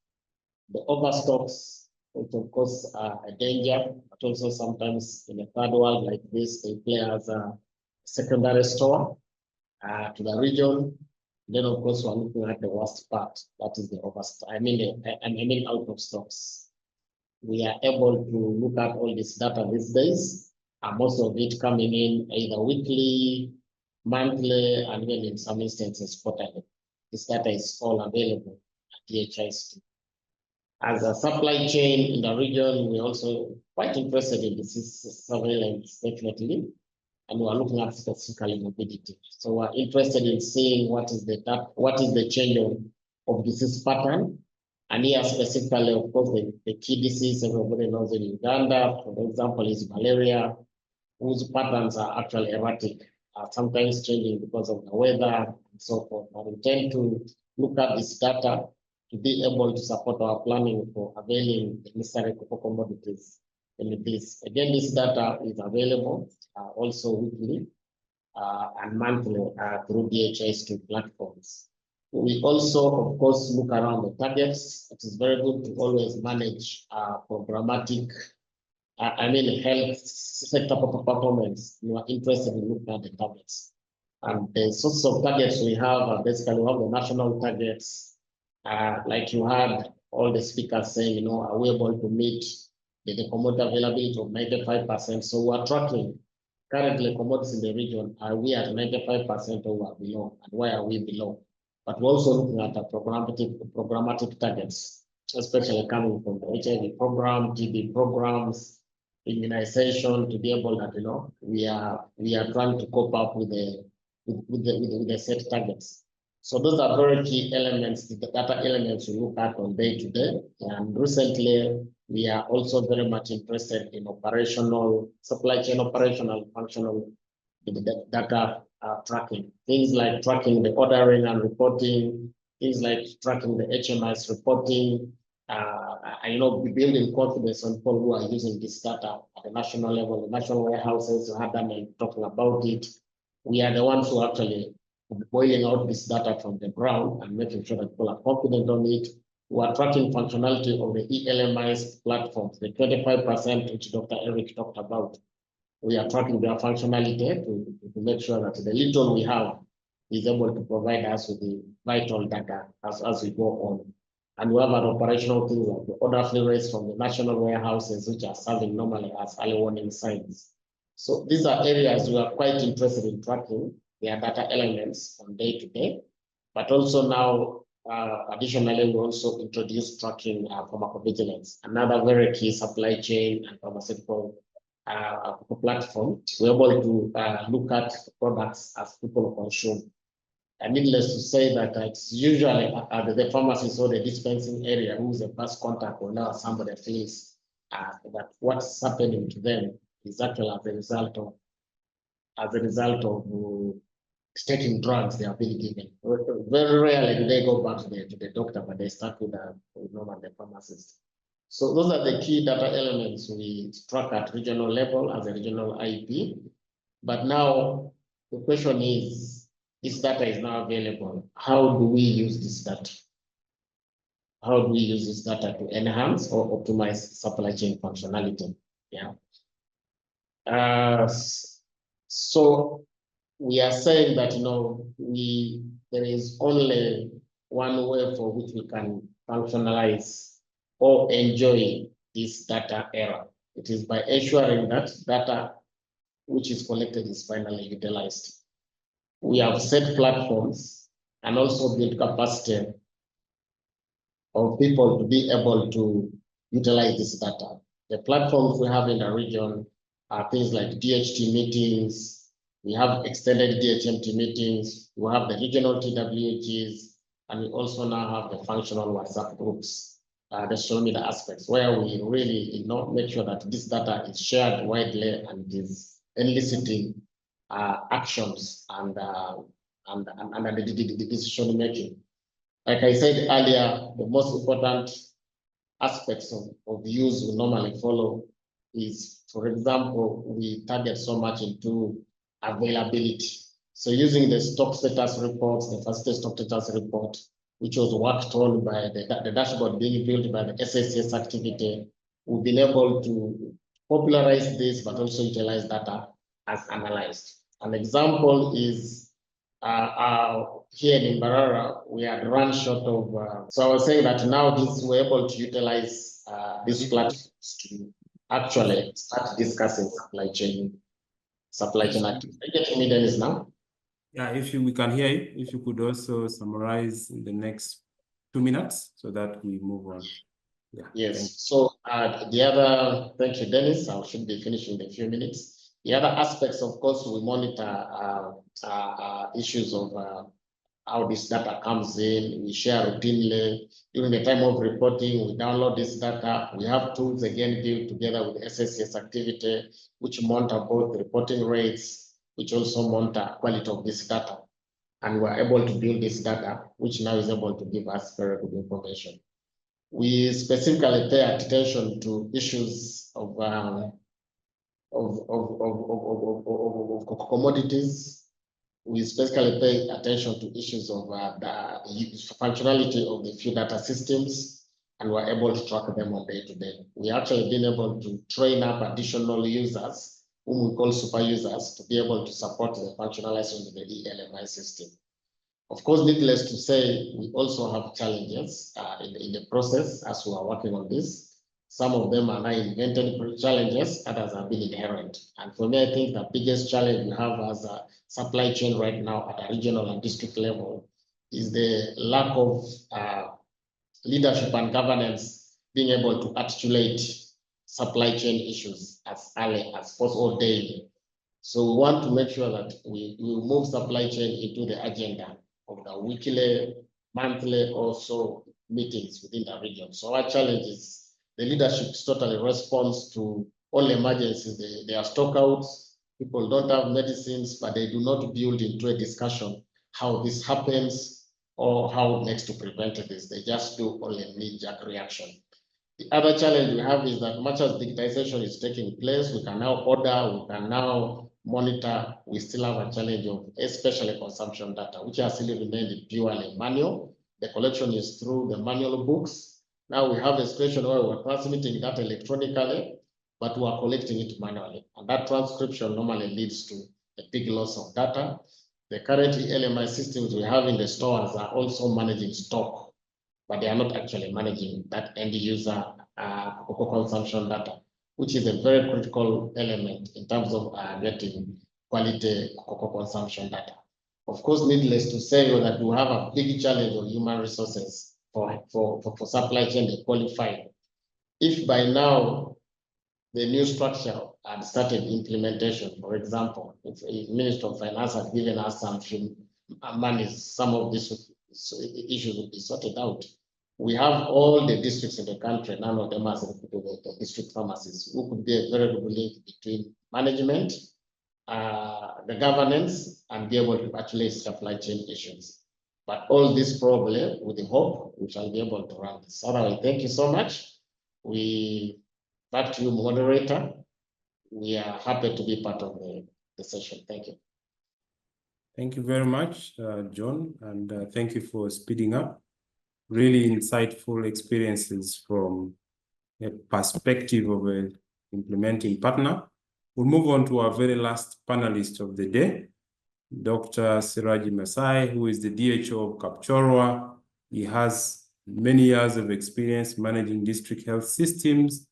the overstocks, which of course are a danger, but also sometimes in a third world like this, they play as a secondary store to the region. Then, of course, we're looking at the worst part, that is the overstock. I mean out of stocks. We are able to look at all this data these days, and most of it coming in either weekly, monthly, and even in some instances quarterly. This data is all available at DHIS. As a supply chain in the region, we're also quite interested in this surveillance, definitely. and we're looking at specifically morbidity. So we're interested in seeing what is the change of disease pattern. And here specifically, of course, the key disease everybody knows in Uganda, for example, is malaria, whose patterns are actually erratic, sometimes changing because of the weather and so forth. But we intend to look at this data to be able to support our planning for availing the necessary commodities in this. Again, this data is available also weekly and monthly through DHIS2 platforms. We also, of course, look around the targets. It is very good to always manage programmatic, health sector performance. You are interested in looking at the targets. And the sorts of targets we have are basically we have the national targets, like you had all the speakers saying, are we able to meet the commodity availability of 95%? So we're tracking currently commodities in the region. Are we at 95% or we are below? And why are we below? But we're also looking at the programmatic targets, especially coming from the HIV program, TB programs, immunization, to be able that we are trying to cope up with the set targets. So those are very key elements, the data elements we look at on day to day. And recently, we are also very much interested in operational, supply chain operational, functional data tracking. Things like tracking the ordering and reporting, things like tracking the HMIs reporting, building confidence on people who are using this data at the national level, the national warehouses, you had them talking about it. We are the ones who are actually boiling out this data from the ground and making sure that people are confident on it. We are tracking functionality of the ELMIs platforms, the 25% which Dr. Eric talked about. We are tracking their functionality to make sure that the little we have is able to provide us with the vital data as we go on. And we have an operational thing like the order flow rates from the national warehouses, which are serving normally as early warning signs. So these are areas we are quite interested in tracking their data elements from day to day, but also now, additionally, we also introduce tracking pharmacovigilance, another very key supply chain and pharmaceutical platform. We're able to look at products as people consume. And needless to say that it's usually the pharmacist or the dispensing area who's the first contact when now somebody feels that what's happening to them is actually as a result of taking drugs they have been given. Very rarely do they go back to the doctor, but they start with the pharmacist. So those are the key data elements we track at regional level as a regional IP. But now the question is, this data is now available. How do we use this data? How do we use this data to enhance or optimize supply chain functionality? Yeah. So we are saying that there is only one way for which we can functionalize or enjoy this data era. It is by ensuring that data which is collected is finally utilized. We have set platforms and also build capacity of people to be able to utilize this data. The platforms we have in the region are things like DHT meetings. We have extended DHMT meetings. We have the regional TWGs, and we also now have the functional WhatsApp groups. That show me the aspects where we really make sure that this data is shared widely and is eliciting actions and the decision making. Like I said earlier, the most important aspects of use we normally follow is, for example, we target so much into availability. So using the stock status reports, the first stock status report, which was worked on by the dashboard being built by the SSCS activity, we've been able to popularize this, but also utilize data as analyzed. An example is here in Mbarara, we had run short of, so I was saying that now we're able to utilize these platforms to actually start discussing supply chain activity. Are you getting me, Dennis, now? Yeah, we can hear you. If you could also summarize in the next 2 minutes so that we move on. Yeah. Yes. So thank you, Dennis. I should be finishing in a few minutes. The other aspects, of course, we monitor issues of how this data comes in. We share routinely. During the time of reporting, we download this data. We have tools, again, built together with SSCS activity, which monitor both reporting rates, which also monitor quality of this data. And we're able to build this data, which now is able to give us very good information. We specifically pay attention to issues of commodities. We specifically pay attention to issues of the functionality of the few data systems, and we're able to track them on day-to-day. We actually been able to train up additional users, whom we call super users, to be able to support the functionalization of the ELMI system. Of course, needless to say, we also have challenges in the process as we are working on this. Some of them are now invented challenges, others have been inherent. And for me, I think the biggest challenge we have as a supply chain right now at a regional and district level is the lack of leadership and governance being able to articulate supply chain issues as early as possible daily. So we want to make sure that we move supply chain into the agenda of the weekly, monthly, also meetings within the region. So our challenge is the leadership totally responds to all emergencies. They are stockouts. People don't have medicines, but they do not build into a discussion how this happens or how next to prevent this. They just do only a knee-jerk reaction. The other challenge we have is that much as digitization is taking place, we can now order, we can now monitor. We still have a challenge of especially consumption data, which has still remained purely manual. The collection is through the manual books. Now we have a situation where we're transmitting that electronically, but we are collecting it manually. And that transcription normally leads to a big loss of data. The current LMI systems we have in the stores are also managing stock, but they are not actually managing that end user cocoa consumption data, which is a very critical element in terms of getting quality cocoa consumption data. Of course, needless to say that we have a big challenge of human resources for supply chain qualified. If by now the new structure had started implementation, for example, if the Minister of Finance had given us some money, some of these issues would be sorted out. We have all the districts in the country, none of them has the district pharmacies, who could be a very good link between management, the governance, and be able to actually supply chain issues. But all this probably, with the hope, we shall be able to run this. Otherwise, thank you so much. Back to you, moderator. We are happy to be part of the session. Thank you. Thank you very much, John, and thank you for speeding up. Really insightful experiences from a perspective of an implementing partner. We'll move on to our very last panelist of the day, Dr. Siraji Masai, who is the DHO of Kapchorwa. He has many years of experience managing district health systems.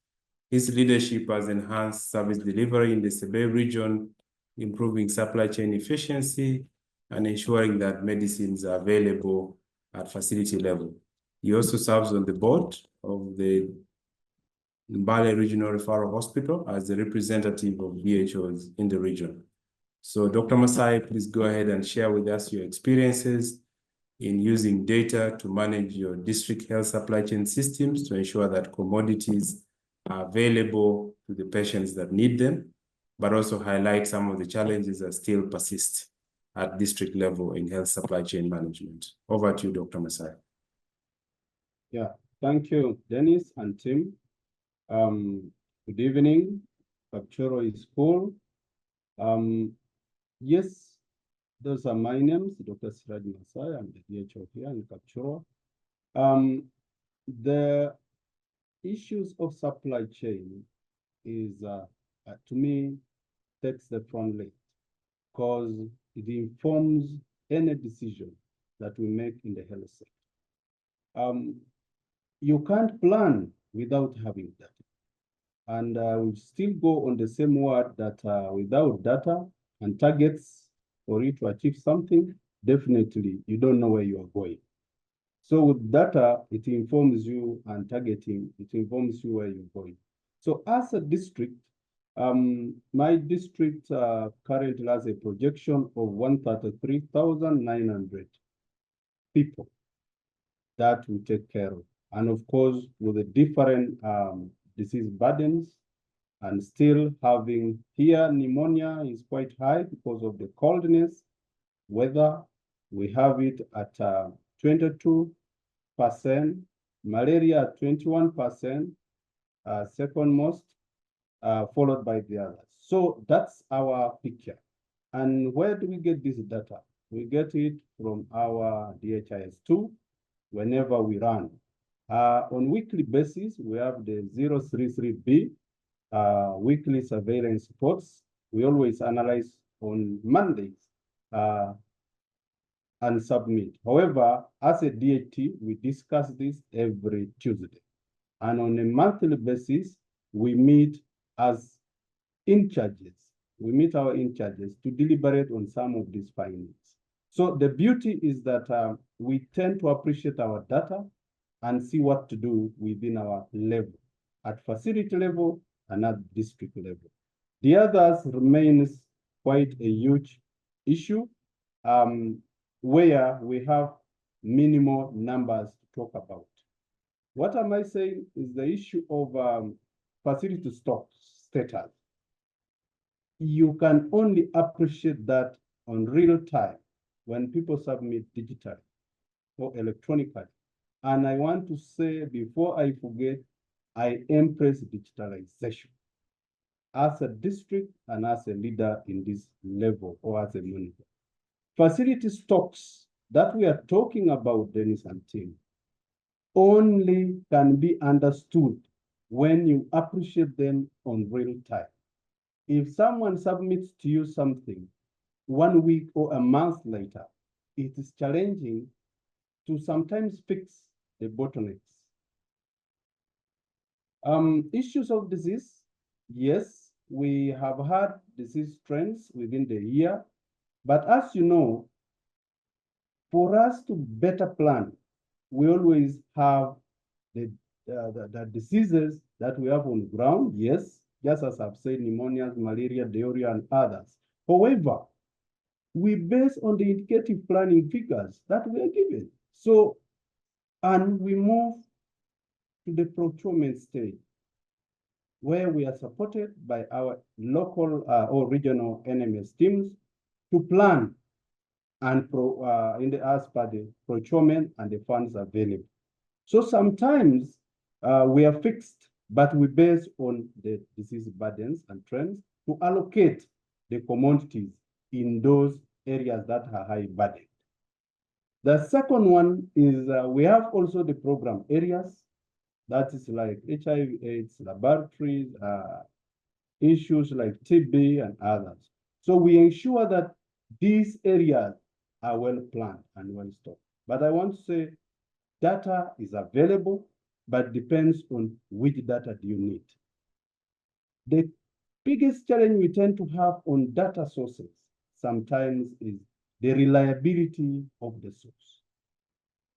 His leadership has enhanced service delivery in the Sebei region, improving supply chain efficiency, and ensuring that medicines are available at facility level. He also serves on the board of the Mbale Regional Referral Hospital as the representative of DHOs in the region. So Dr. Masai, please go ahead and share with us your experiences in using data to manage your district health supply chain systems to ensure that commodities are available to the patients that need them, but also highlight some of the challenges that still persist at district level in health supply chain management. Over to you, Dr. Masai. Yeah, thank you, Dennis and Tim. Good evening. Kapchorwa is full. Yes, those are my names, Dr. Siraji Masai. I'm the DHO here in Kapchorwa. The issues of supply chain is, to me, takes the front leg because it informs any decision that we make in the health sector. You can't plan without having data. And we still go on the same word that without data and targets for you to achieve something, definitely you don't know where you are going. So with data, it informs you, and targeting, it informs you where you're going. So as a district, My district currently has a projection of 133,900 people that we take care of. And of course, with the different disease burdens, and still having here pneumonia is quite high because of the coldness, weather. We have it at 22%, malaria at 21%, second most, followed by the others. So that's our picture. And where do we get this data? We get it from our DHIS2 whenever we run. On weekly basis, we have the 033B weekly surveillance reports. We always analyze on Mondays and submit. However, as a DAT, we discuss this every Tuesday. And on a monthly basis, we meet as in charges. We meet our in charges to deliberate on some of these findings. So the beauty is that we tend to appreciate our data and see what to do within our level, at facility level and at district level. The others remains quite a huge issue where we have minimal numbers to talk about. What am I saying is the issue of facility stock status. You can only appreciate that on real time when people submit digitally or electronically. And I want to say before I forget, I embrace digitalization as a district and as a leader in this level or as a monitor. Facility stocks that we are talking about, Dennis and team, only can be understood when you appreciate them on real time. If someone submits to you something 1 week or a month later, it is challenging to sometimes fix the bottlenecks. Issues of disease, yes, we have had disease trends within the year, but as you know, for us to better plan, we always have the diseases that we have on the ground, yes, just as I've said, pneumonia, malaria, diarrhea, and others. However, we base on the indicative planning figures that we are given. So, and we move to the procurement stage, where we are supported by our local or regional NMS teams to plan and as per the procurement and the funds available. So sometimes we are fixed, but we base on the disease burdens and trends to allocate the commodities in those areas that are high burden. The second one is we have also the program areas, that is like HIV/AIDS, laboratories, issues like TB and others. So we ensure that these areas are well planned and well stocked. But I want to say data is available, but depends on which data do you need. The biggest challenge we tend to have on data sources sometimes is the reliability of the source.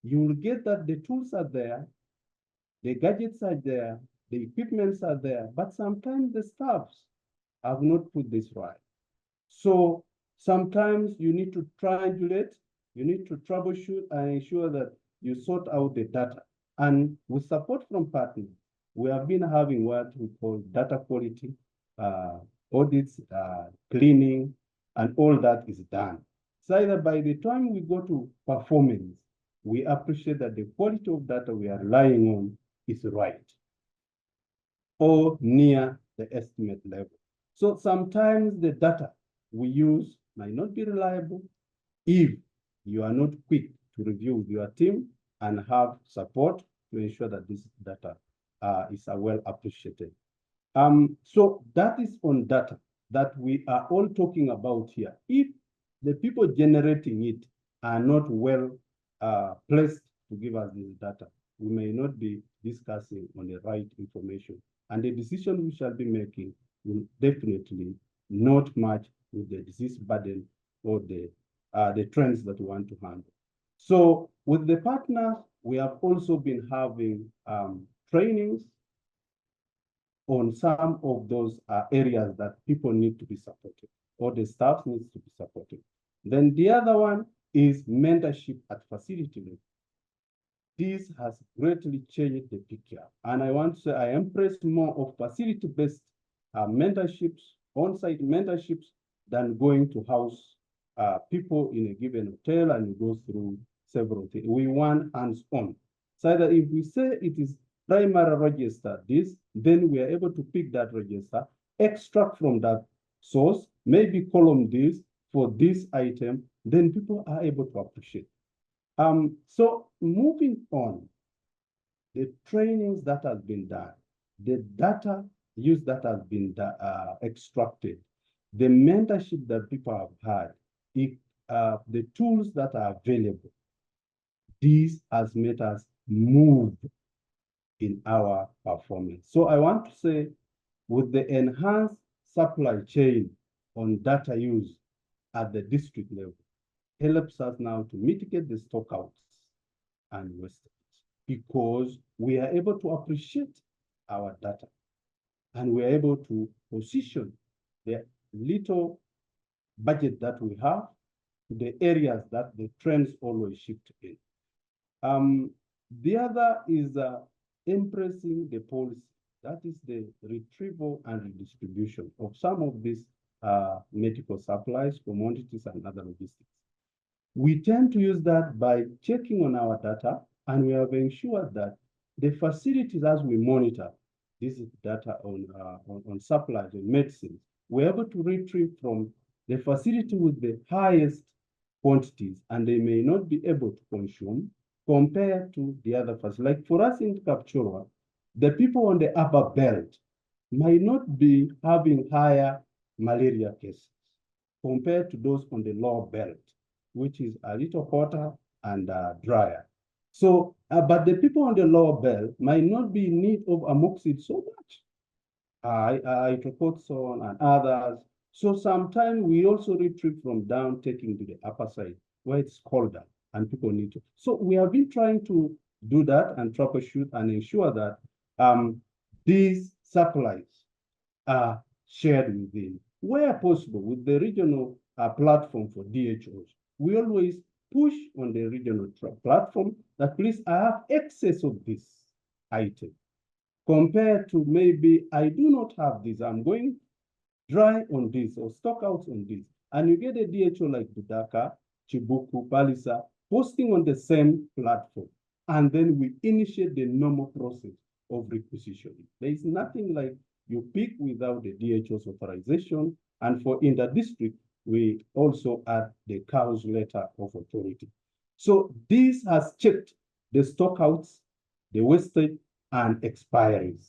You will get that the tools are there, the gadgets are there, the equipments are there, but sometimes the staffs have not put this right. So sometimes you need to triangulate, you need to troubleshoot and ensure that you sort out the data. And with support from partners, we have been having what we call data quality audits, cleaning, and all that is done. So either by the time we go to performance, we appreciate that the quality of data we are relying on is right or near the estimate level. So sometimes the data we use might not be reliable if you are not quick to review with your team and have support to ensure that this data is well appreciated. So that is on data that we are all talking about here. If the people generating it are not well placed to give us this data, we may not be discussing on the right information. And the decision we shall be making will definitely not match with the disease burden or the trends that we want to handle. So with the partners, we have also been having trainings on some of those areas that people need to be supported, or the staff needs to be supported. Then the other one is mentorship at facility level. This has greatly changed the picture. And I want to say I embrace more of facility-based mentorships, on-site mentorships, than going to house people in a given hotel and go through several things. We want hands-on. So that if we say it is primary register this, then we are able to pick that register, extract from that source, maybe column this for this item, then people are able to appreciate. So moving on, the trainings that has been done, the data use that has been extracted, the mentorship that people have had, the tools that are available, this has made us move in our performance. So I want to say, with the enhanced supply chain on data use at the district level, helps us now to mitigate the stockouts and wastage, because we are able to appreciate our data and we are able to position the little budget that we have to the areas that the trends always shift in. The other is embracing the policy, that is the retrieval and redistribution of some of these medical supplies, commodities, and other logistics. We tend to use that by checking on our data, and we have ensured that the facilities, as we monitor this data on supplies and medicines, we're able to retrieve from the facility with the highest quantities, and they may not be able to consume compared to the other facilities. Like for us in Kapchorwa, the people on the upper belt might not be having higher malaria cases compared to those on the lower belt, which is a little hotter and drier. So, but the people on the lower belt might not be in need of amoxicillin so much, hydrocortisone and others. So sometimes we also retrieve from down, taking to the upper side where it's colder and people need to. So we have been trying to do that and troubleshoot and ensure that these supplies are shared within, where possible, with the regional platform for DHOs. We always push on the regional platform that please, I have excess of this item compared to maybe I do not have this, I'm going dry on this or stock out on this. And you get a DHO like Budaka, Chibuku, Palisa, posting on the same platform. And then we initiate the normal process of requisitioning. There is nothing like you pick without the DHO's authorization. And for inter-district, we also add the COW's letter of authority. So this has checked the stockouts, the wastage, and expiries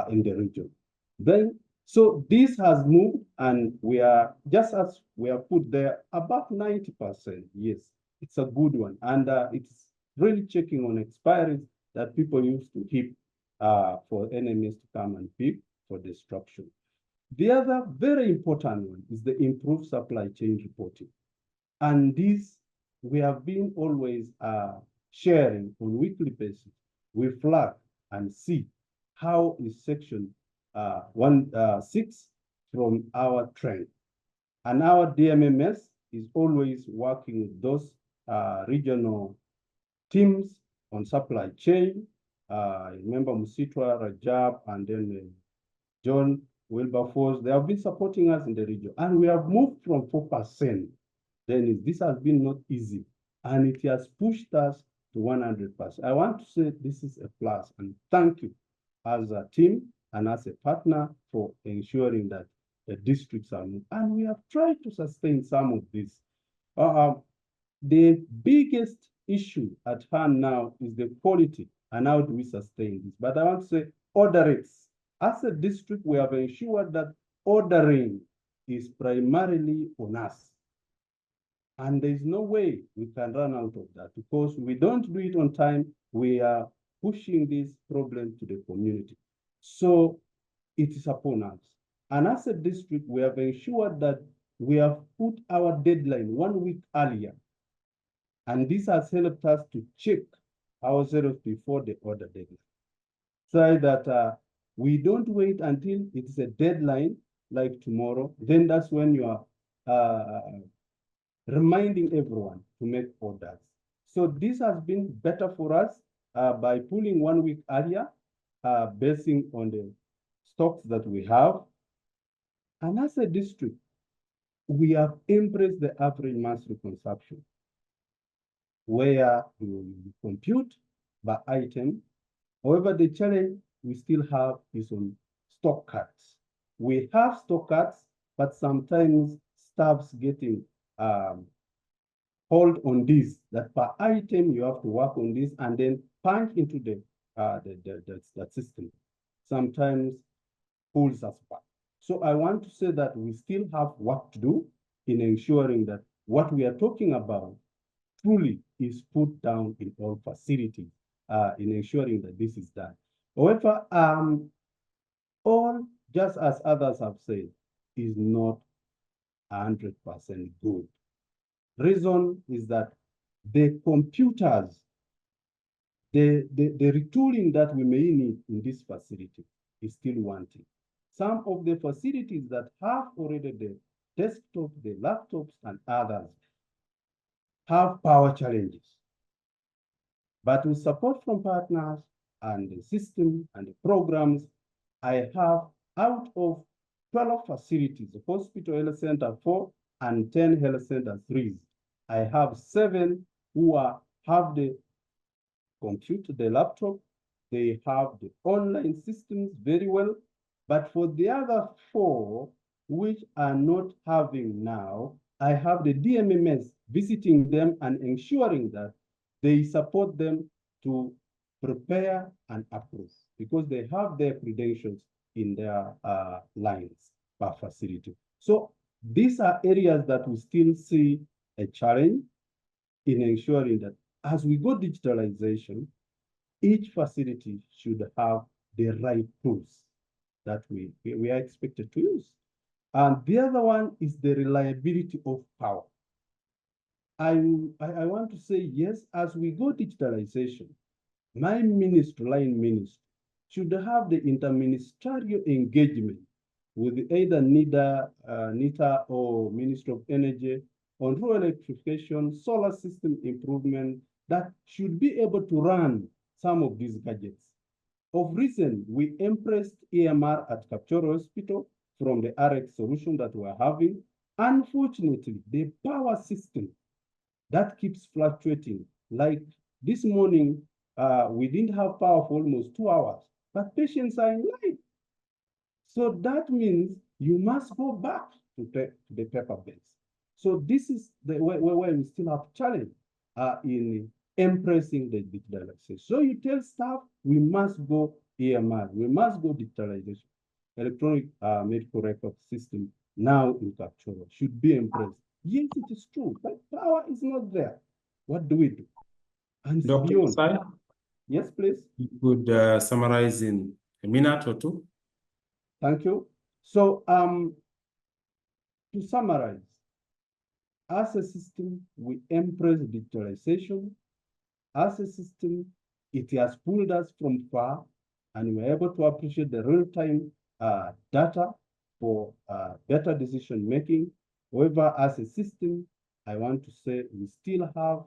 in the region. Then, so this has moved, and we are, just as we are put there, about 90%. Yes, it's a good one. And it's really checking on expiries that people used to keep for enemies to come and pick for destruction. The other very important one is the improved supply chain reporting. And this, we have been always sharing on a weekly basis. We flag and see how is section 1.6 from our trend. And our DMMS is always working with those regional teams on supply chain. Remember Musitwa, Rajab, and then John Wilberforce, they have been supporting us in the region. And we have moved from 4%. Then this has been not easy. And it has pushed us to 100%. I want to say this is a plus, and thank you as a team and as a partner for ensuring that the districts are moved. And we have tried to sustain some of this. The biggest issue at hand now is the quality and how do we sustain this. But I want to say order rates. As a district, we have ensured that ordering is primarily on us. And there's no way we can run out of that, because we don't do it on time. We are pushing this problem to the community. So it is upon us. And as a district, we have ensured that we have put our deadline 1 week earlier. And this has helped us to check ourselves before the order deadline. So that We don't wait until it's a deadline like tomorrow. Then that's when you are reminding everyone to make orders. So this has been better for us by pulling 1 week earlier, basing on the stocks that we have. And as a district, we have embraced the average monthly consumption, where you compute by item. However, the challenge we still have is on stock cuts. We have stock cuts, but sometimes staffs getting hold on this, that per item you have to work on this and then punch into the system. Sometimes pulls us back. So I want to say that we still have work to do in ensuring that what we are talking about truly is put down in all facilities, in ensuring that this is done. However, all, just as others have said, is not 100% good. Reason is that the computers, the retooling that we may need in this facility is still wanting. Some of the facilities that have already the desktop, the laptops, and others have power challenges. But with support from partners and the system and the programs, I have out of 12 facilities, the hospital health center 4 and 10 health center 3s, I have 7 who have the computer, the laptop, they have the online systems very well. But for the other 4, which are not having now, I have the DMMS visiting them and ensuring that they support them to prepare and approve, because they have their credentials in their lines per facility. So these are areas that we still see a challenge in ensuring that as we go digitalization, each facility should have the right tools that we are expected to use. And the other one is the reliability of power. I want to say, yes, as we go digitalization, my ministry, line ministry, should have the interministerial engagement with either NITA or Ministry of Energy on rural electrification, solar system improvement that should be able to run some of these gadgets. Of recent, we embraced EMR at Kapchoro Hospital from the RX solution that we're having. Unfortunately, the power system that keeps fluctuating. Like this morning, we didn't have power for almost 2 hours, but patients are in line. So that means you must go back to the paper base. So this is the where we still have challenge in embracing the digitalization. So you tell staff, we must go EMR, we must go digitalization. Electronic medical record system now in Kapchoro should be embraced. Yes, it is true, but power is not there. What do we do? And Dr. beyond. Sai, Yes, please. you could summarize in a minute or two. Thank you. So to summarize, as a system, we embrace digitalization. As a system, it has pulled us from far, and we're able to appreciate the real-time data for better decision-making. However, as a system, I want to say we still have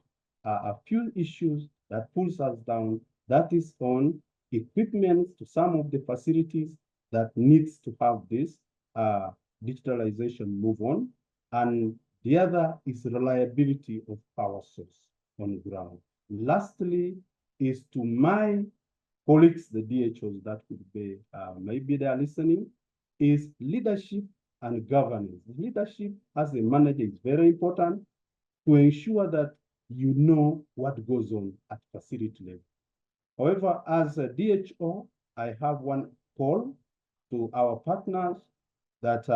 a few issues that pulls us down. That is on equipment to some of the facilities that needs to have this digitalization move on. And the other is reliability of power source on ground. Lastly, is to my colleagues, the DHOs that could be, maybe they are listening, is leadership and governance. Leadership as a manager is very important to ensure that you know what goes on at facility level. However, as a DHO, I have one call to our partners that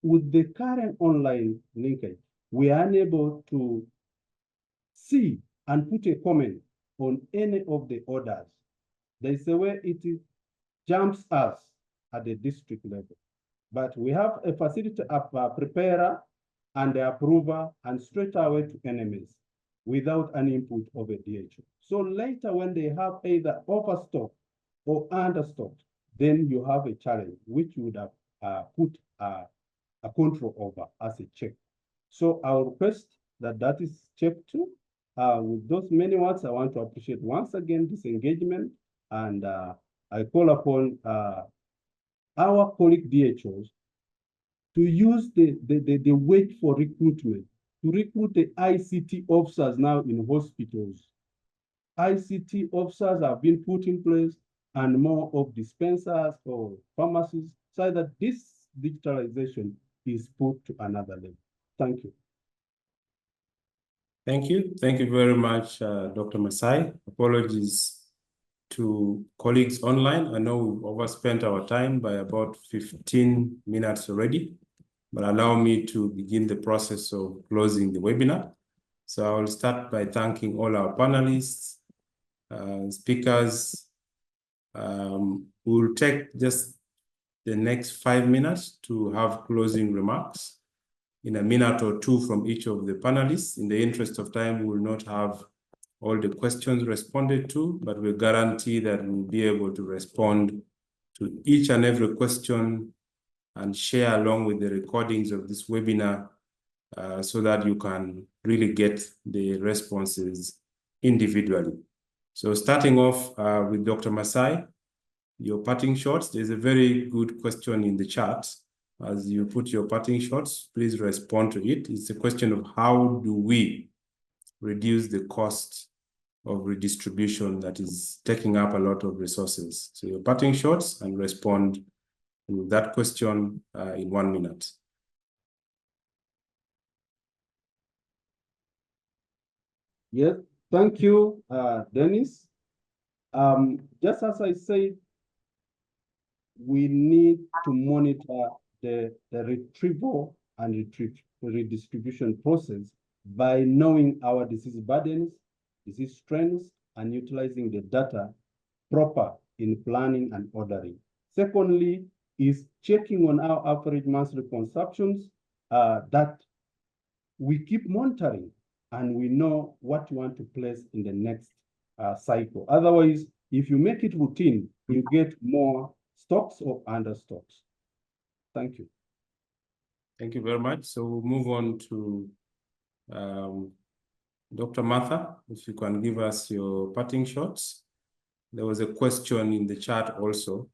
with the current online linkage, we are unable to see and put a comment on any of the orders. There is a way it jumps us at the district level. But we have a facility preparer and the approver and straight away to NMS without an input of a DHO. So later when they have either overstock or understock, then you have a challenge which you would have put a control over as a check. So I will request that is checked too. With those many words, I want to appreciate once again this engagement, and I call upon our colleague DHOs to use the weight for recruitment, to recruit the ICT officers now in hospitals. ICT officers have been put in place, and more of dispensers or pharmacies, so that this digitalization is put to another level. Thank you. Thank you. Thank you very much, Dr. Masai. Apologies to colleagues online. I know we've overspent our time by about 15 minutes already, but allow me to begin the process of closing the webinar. So I will start by thanking all our panelists, speakers. We'll take just the next 5 minutes to have closing remarks in a minute or two from each of the panelists. In the interest of time, we will not have all the questions responded to, but we guarantee that we'll be able to respond to each and every question and share along with the recordings of this webinar so that you can really get the responses individually. So starting off with Dr. Masai, your parting shots. There's a very good question in the chat. As you put your parting shots, please respond to it. It's a question of how do we reduce the cost of redistribution that is taking up a lot of resources. So your parting shots and respond to that question in 1 minute. Yes, thank you, Dennis. Just as I said, we need to monitor the retrieval and redistribution process by knowing our disease burdens, disease strengths, and utilizing the data proper in planning and ordering. Secondly, is checking on our average monthly consumptions that we keep monitoring and we know what you want to place in the next cycle. Otherwise, if you make it routine, you get more stocks or under stocks. Thank you. Thank you very much. So we'll move on to Dr. Martha, if you can give us your parting shots. There was a question in the chat also,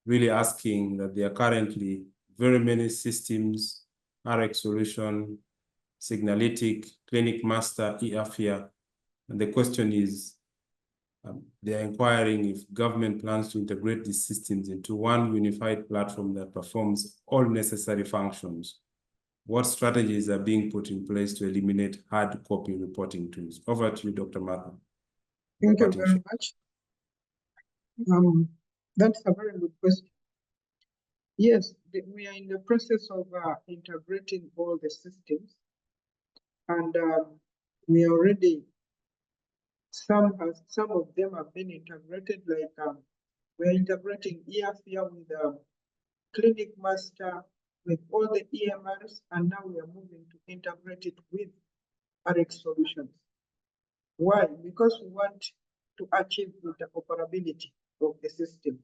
really asking that there are currently very many systems, RX Solution, Signalytic, Clinic Master, eAfia. And the question is, they're inquiring if government plans to integrate these systems into one unified platform that performs all necessary functions. What strategies are being put in place to eliminate hard copy reporting tools? Over to you, Dr. Martha. Thank you very much. That's a very good question. Yes, we are in the process of integrating all the systems, and we already some of them have been integrated. Like we're integrating eAfia with Clinic Master, with all the EMRs, and now we are moving to integrate it with RX Solutions. Why? Because we want to achieve the interoperability of the system.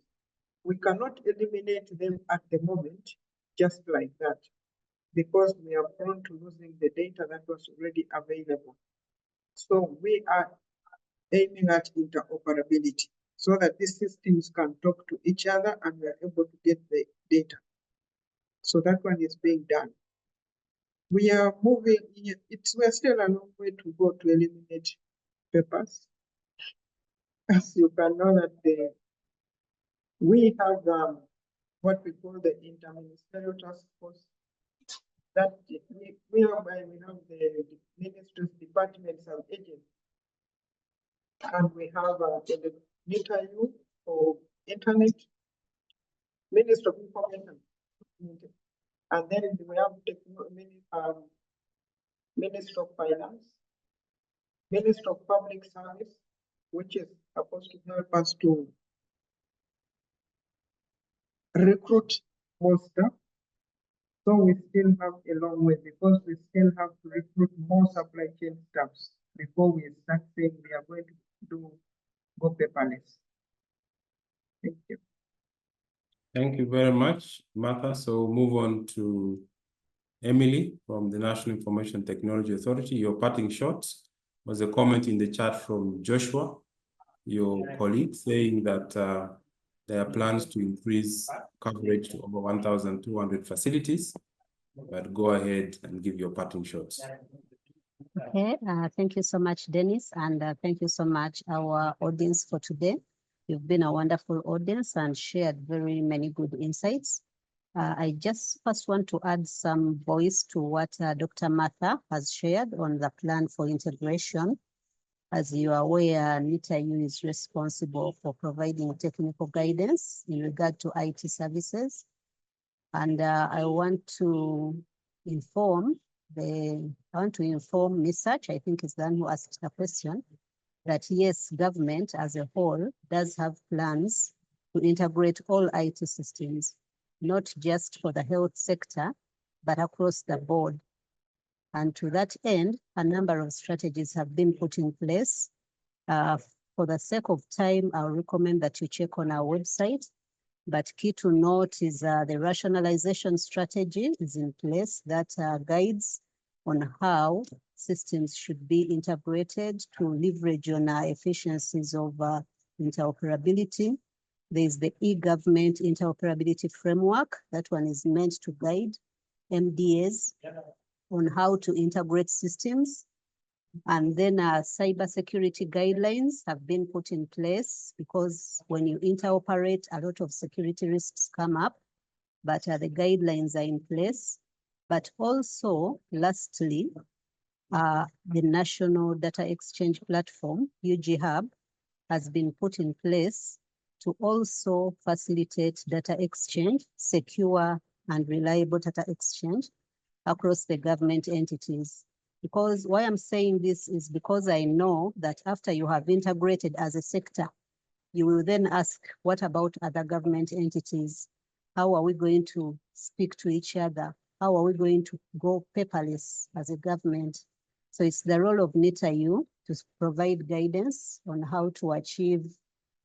We cannot eliminate them at the moment, just like that, because we are prone to losing the data that was already available. So we are aiming at interoperability so that these systems can talk to each other and we are able to get the data. So that one is being done. We are moving, we're still a long way to go to eliminate papers. As you can know that we have what we call the interministerial task force. That we have the ministries, departments, and agencies. And we have the NITAU for Internet, Minister of Information. And then we have Minister of Finance, Minister of Public Service, which is supposed to help us to recruit more staff. So we still have a long way because we still have to recruit more supply chain staffs before we start saying we are going to go paperless. Thank you. Thank you very much, Martha. So move on to Emily from the National Information Technology Authority. Your parting shot was a comment in the chat from Joshua, your colleague, saying that there are plans to increase coverage to over 1,200 facilities, but go ahead and give your parting shots. Okay, thank you so much, Dennis, and thank you so much, our audience for today. You've been a wonderful audience and shared very many good insights. I just first want to add some voice to what Dr. Martha has shared on the plan for integration. As you are aware, NITAU is responsible for providing technical guidance in regard to IT services. And I want to inform Misach, I think is the one who asked the question, that yes, government as a whole does have plans to integrate all IT systems, not just for the health sector, but across the board. And to that end, a number of strategies have been put in place. For the sake of time, I'll recommend that you check on our website. But key to note is the rationalization strategy is in place that guides on how systems should be integrated to leverage on efficiencies of interoperability. There's the e-government interoperability framework. That one is meant to guide MDAs on how to integrate systems. And then cybersecurity guidelines have been put in place because when you interoperate, a lot of security risks come up, but the guidelines are in place. But also, lastly, the National Data Exchange Platform, UG Hub, has been put in place to also facilitate data exchange, secure and reliable data exchange across the government entities. Because why I'm saying this is because I know that after you have integrated as a sector, you will then ask, what about other government entities? How are we going to speak to each other? How are we going to go paperless as a government? So it's the role of NITAU to provide guidance on how to achieve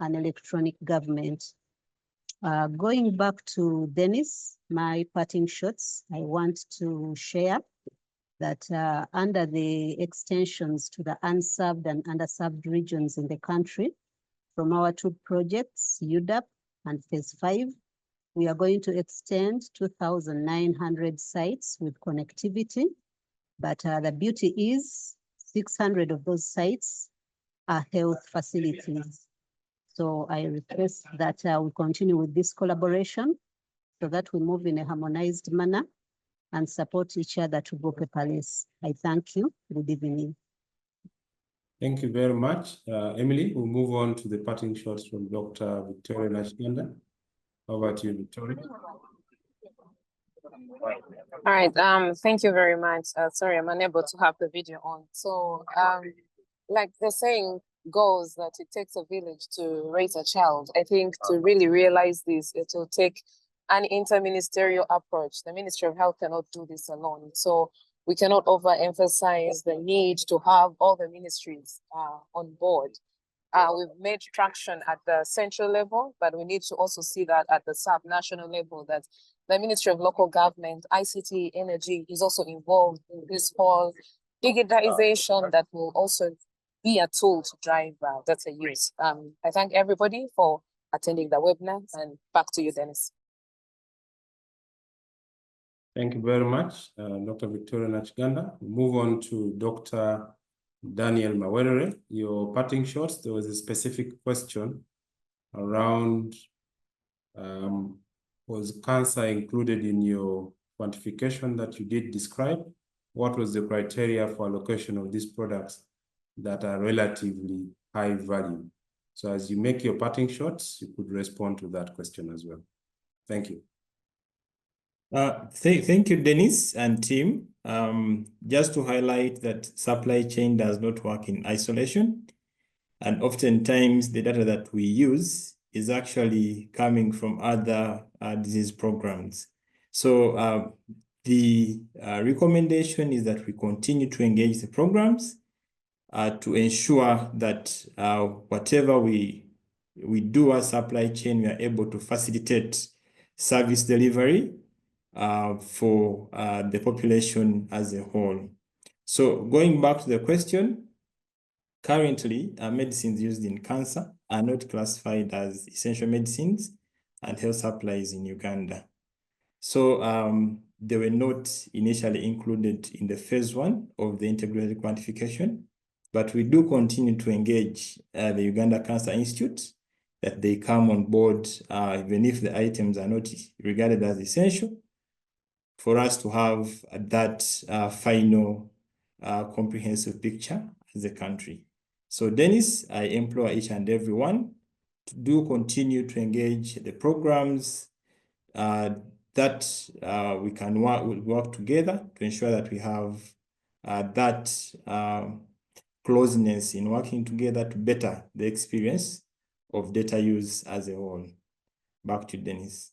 an electronic government. Going back to Dennis, my parting shots, I want to share that under the extensions to the unserved and underserved regions in the country, from our two projects, UDAP and Phase 5, we are going to extend 2,900 sites with connectivity. But the beauty is 600 of those sites are health facilities. So I request that we continue with this collaboration so that we move in a harmonized manner and support each other to go paperless. I thank you. Good evening. Thank you very much. Emily, we'll move on to the parting shots from Dr. Victoria Nachiganda. Over to you, Victoria. All right, thank you very much. Sorry, I'm unable to have the video on. So, like the saying goes that it takes a village to raise a child. I think to really realize this, it will take an interministerial approach. The Ministry of Health cannot do this alone. So we cannot overemphasize the need to have all the ministries on board. We've made traction at the central level, but we need to also see that at the sub-national level, that the Ministry of Local Government, ICT, Energy is also involved in this whole digitization that will also be a tool to drive data use. I thank everybody for attending the webinar, and back to you, Dennis. Thank you very much, Dr. Victoria Nachiganda. We'll move on to Dr. Daniel Mawerere. Your parting shots, there was a specific question around, was cancer included in your quantification that you did describe? What was the criteria for allocation of these products that are relatively high value? So as you make your parting shots, you could respond to that question as well. Thank you. Thank you, Dennis and team. Just to highlight that supply chain does not work in isolation. And oftentimes the data that we use is actually coming from other disease programs. So the recommendation is that we continue to engage the programs to ensure that whatever we do as supply chain, we are able to facilitate service delivery for the population as a whole. So going back to the question, currently medicines used in cancer are not classified as essential medicines and health supplies in Uganda. So they were not initially included in the phase 1 of the integrated quantification, but we do continue to engage the Uganda Cancer Institute that they come on board even if the items are not regarded as essential, for us to have that final comprehensive picture as a country. So Dennis, I implore each and every one to do continue to engage the programs that we can work together to ensure that we have that closeness in working together to better the experience of data use as a whole. Back to Dennis.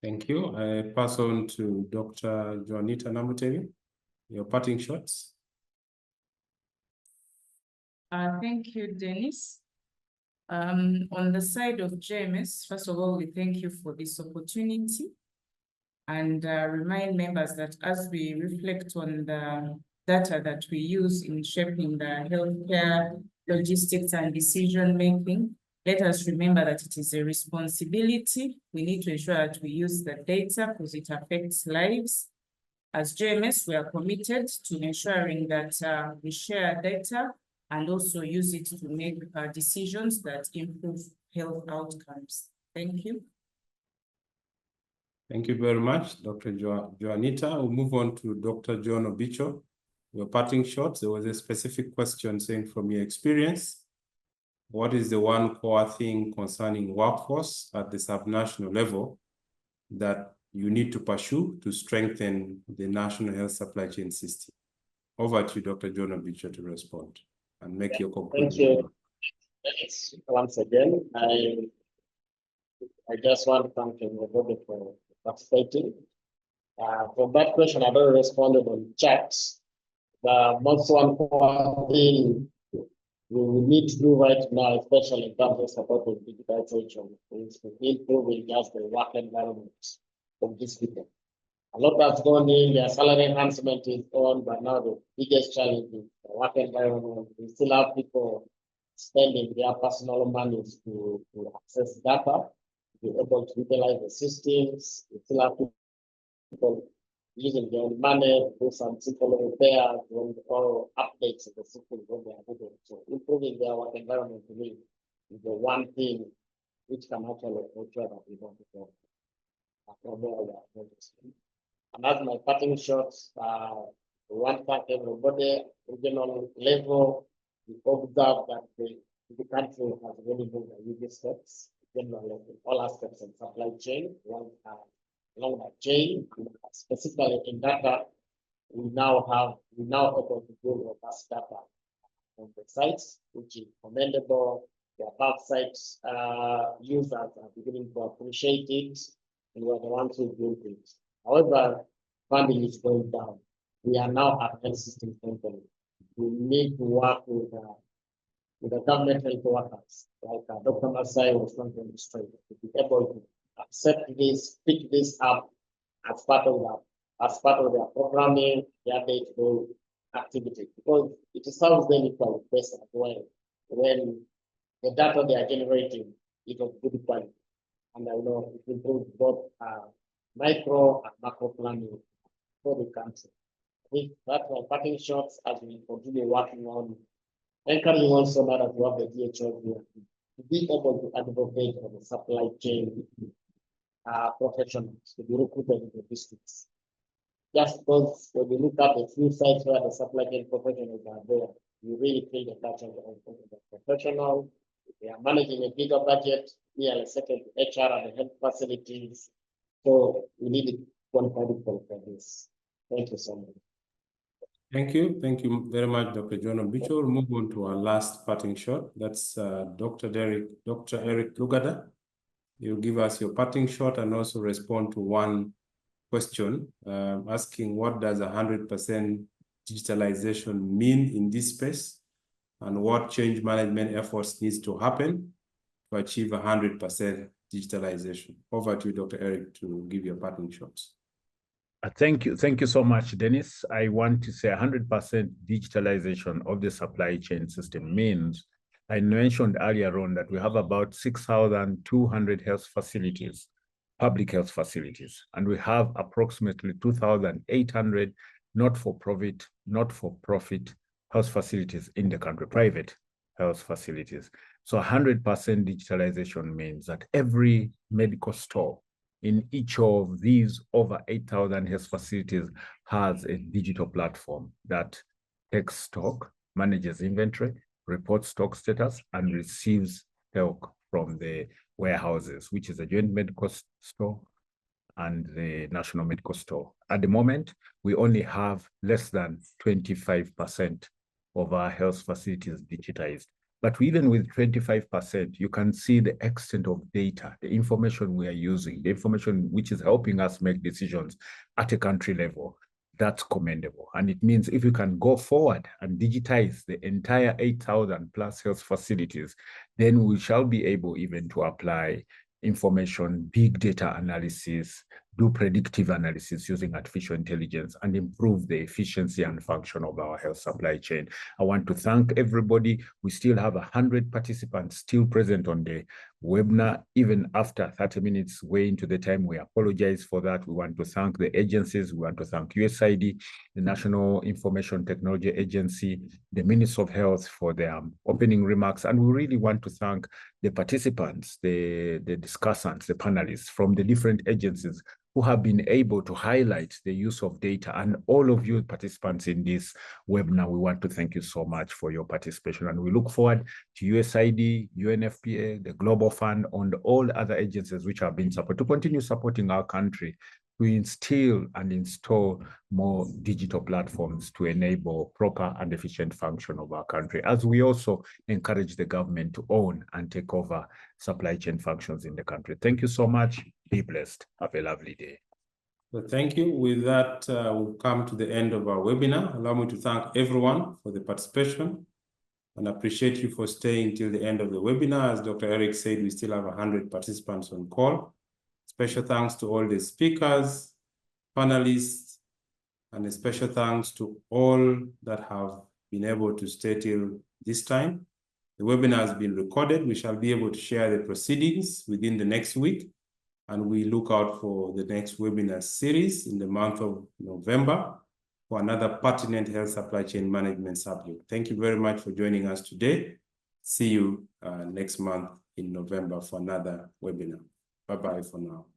Thank you. I pass on to Dr. Juanita Namutebi. Your parting shots. Thank you, Dennis. On the side of JMS, first of all, we thank you for this opportunity and remind members that as we reflect on the data that we use in shaping the healthcare, logistics, and decision-making, let us remember that it is a responsibility. We need to ensure that we use the data because it affects lives. As JMS, we are committed to ensuring that we share data and also use it to make decisions that improve health outcomes. Thank you. Thank you very much, Dr. Juanita. We'll move on to Dr. John Obicho. Your parting shots. There was a specific question saying, from your experience, what is the one core thing concerning workforce at the subnational level that you need to pursue to strengthen the national health supply chain system? Over to you, Dr. John Obicho, to respond and make your conclusion. Thank you. Thanks once again. I just want to thank everybody for participating. For that question, I don't respond on chat. The most one core thing we need to do right now, especially in terms of supporting digitization, is improving just the work environment of these people. A lot has gone in, their salary enhancement is on, but now the biggest challenge is the work environment. We still have people spending their personal monies to access data, to be able to utilize the systems. We still have people using their own money to do some simple repairs or updates of the system when they are doing. So improving their work environment to me is the one thing which can actually ensure that we don't go. And as my parting shots, we want to thank everybody, regional level. We observe that the country has really moved a huge steps, generally in all aspects of supply chain, along that chain, specifically in data. We now able to build robust data on the sites, which is commendable. The above sites users are beginning to appreciate it, and we're the ones who build it. However, funding is going down. We are now a health system company. We need to work with the government health workers, like Dr. Masai was going to demonstrate, to be able to accept this, pick this up as part of their programming, their day-to-day activity, because it serves them equally best as well when the data they are generating is of good quality. And I know it improves both micro and macro planning for the country. I think that's my parting shots as we continue working on encouraging also now that we have the DHO here to be able to advocate for the supply chain professionals to be recruited in the districts. Just because when you look at the few sites where the supply chain professionals are there, you really feel the touch of the professional. They are managing a bigger budget, we are second HR and the health facilities. So we need qualified people for this. Thank you so much. Thank you. Thank you very much, Dr. John Obicho. We'll move on to our last parting shot. That's Dr. Eric Lugada. You'll give us your parting shot and also respond to one question asking, what does 100% digitalization mean in this space, and what change management efforts needs to happen to achieve 100% digitalization. Over to you, Dr. Eric, to give your parting shots. Thank you so much, Dennis. I want to say 100% digitalization of the supply chain system means, I mentioned earlier on that we have about 6,200 health facilities, public health facilities, and we have approximately 2,800 not-for-profit health facilities in the country, private health facilities. So 100% digitalization means that every medical store in each of these over 8,000 health facilities has a digital platform that takes stock, manages inventory, reports stock status, and receives help from the warehouses, which is a joint medical store and the national medical store. At the moment, we only have less than 25% of our health facilities digitized. But even with 25%, you can see the extent of data, the information we are using, the information which is helping us make decisions at a country level. That's commendable. And it means if you can go forward and digitize the entire 8,000 plus health facilities, then we shall be able even to apply information, big data analysis, do predictive analysis using artificial intelligence, and improve the efficiency and function of our health supply chain. I want to thank everybody. We still have 100 participants still present on the webinar, even after 30 minutes way into the time. We apologize for that. We want to thank the agencies. We want to thank USAID, the National Information Technology Agency, the Minister of Health for their opening remarks. And we really want to thank the participants, the discussants, the panelists from the different agencies who have been able to highlight the use of data. And all of you participants in this webinar, we want to thank you so much for your participation. And we look forward to USAID, UNFPA, the Global Fund, and all other agencies which have been supported to continue supporting our country to instill and install more digital platforms to enable proper and efficient function of our country, as we also encourage the government to own and take over supply chain functions in the country. Thank you so much. Be blessed. Have a lovely day. Well, thank you. With that, we've come to the end of our webinar. Allow me to thank everyone for the participation and appreciate you for staying till the end of the webinar. As Dr. Eric said, we still have 100 participants on call. Special thanks to all the speakers, panelists, and a special thanks to all that have been able to stay till this time. The webinar has been recorded. We shall be able to share the proceedings within the next week, and we look out for the next webinar series in the month of November for another pertinent health supply chain management subject. Thank you very much for joining us today. See you next month in November for another webinar. Bye-bye for now.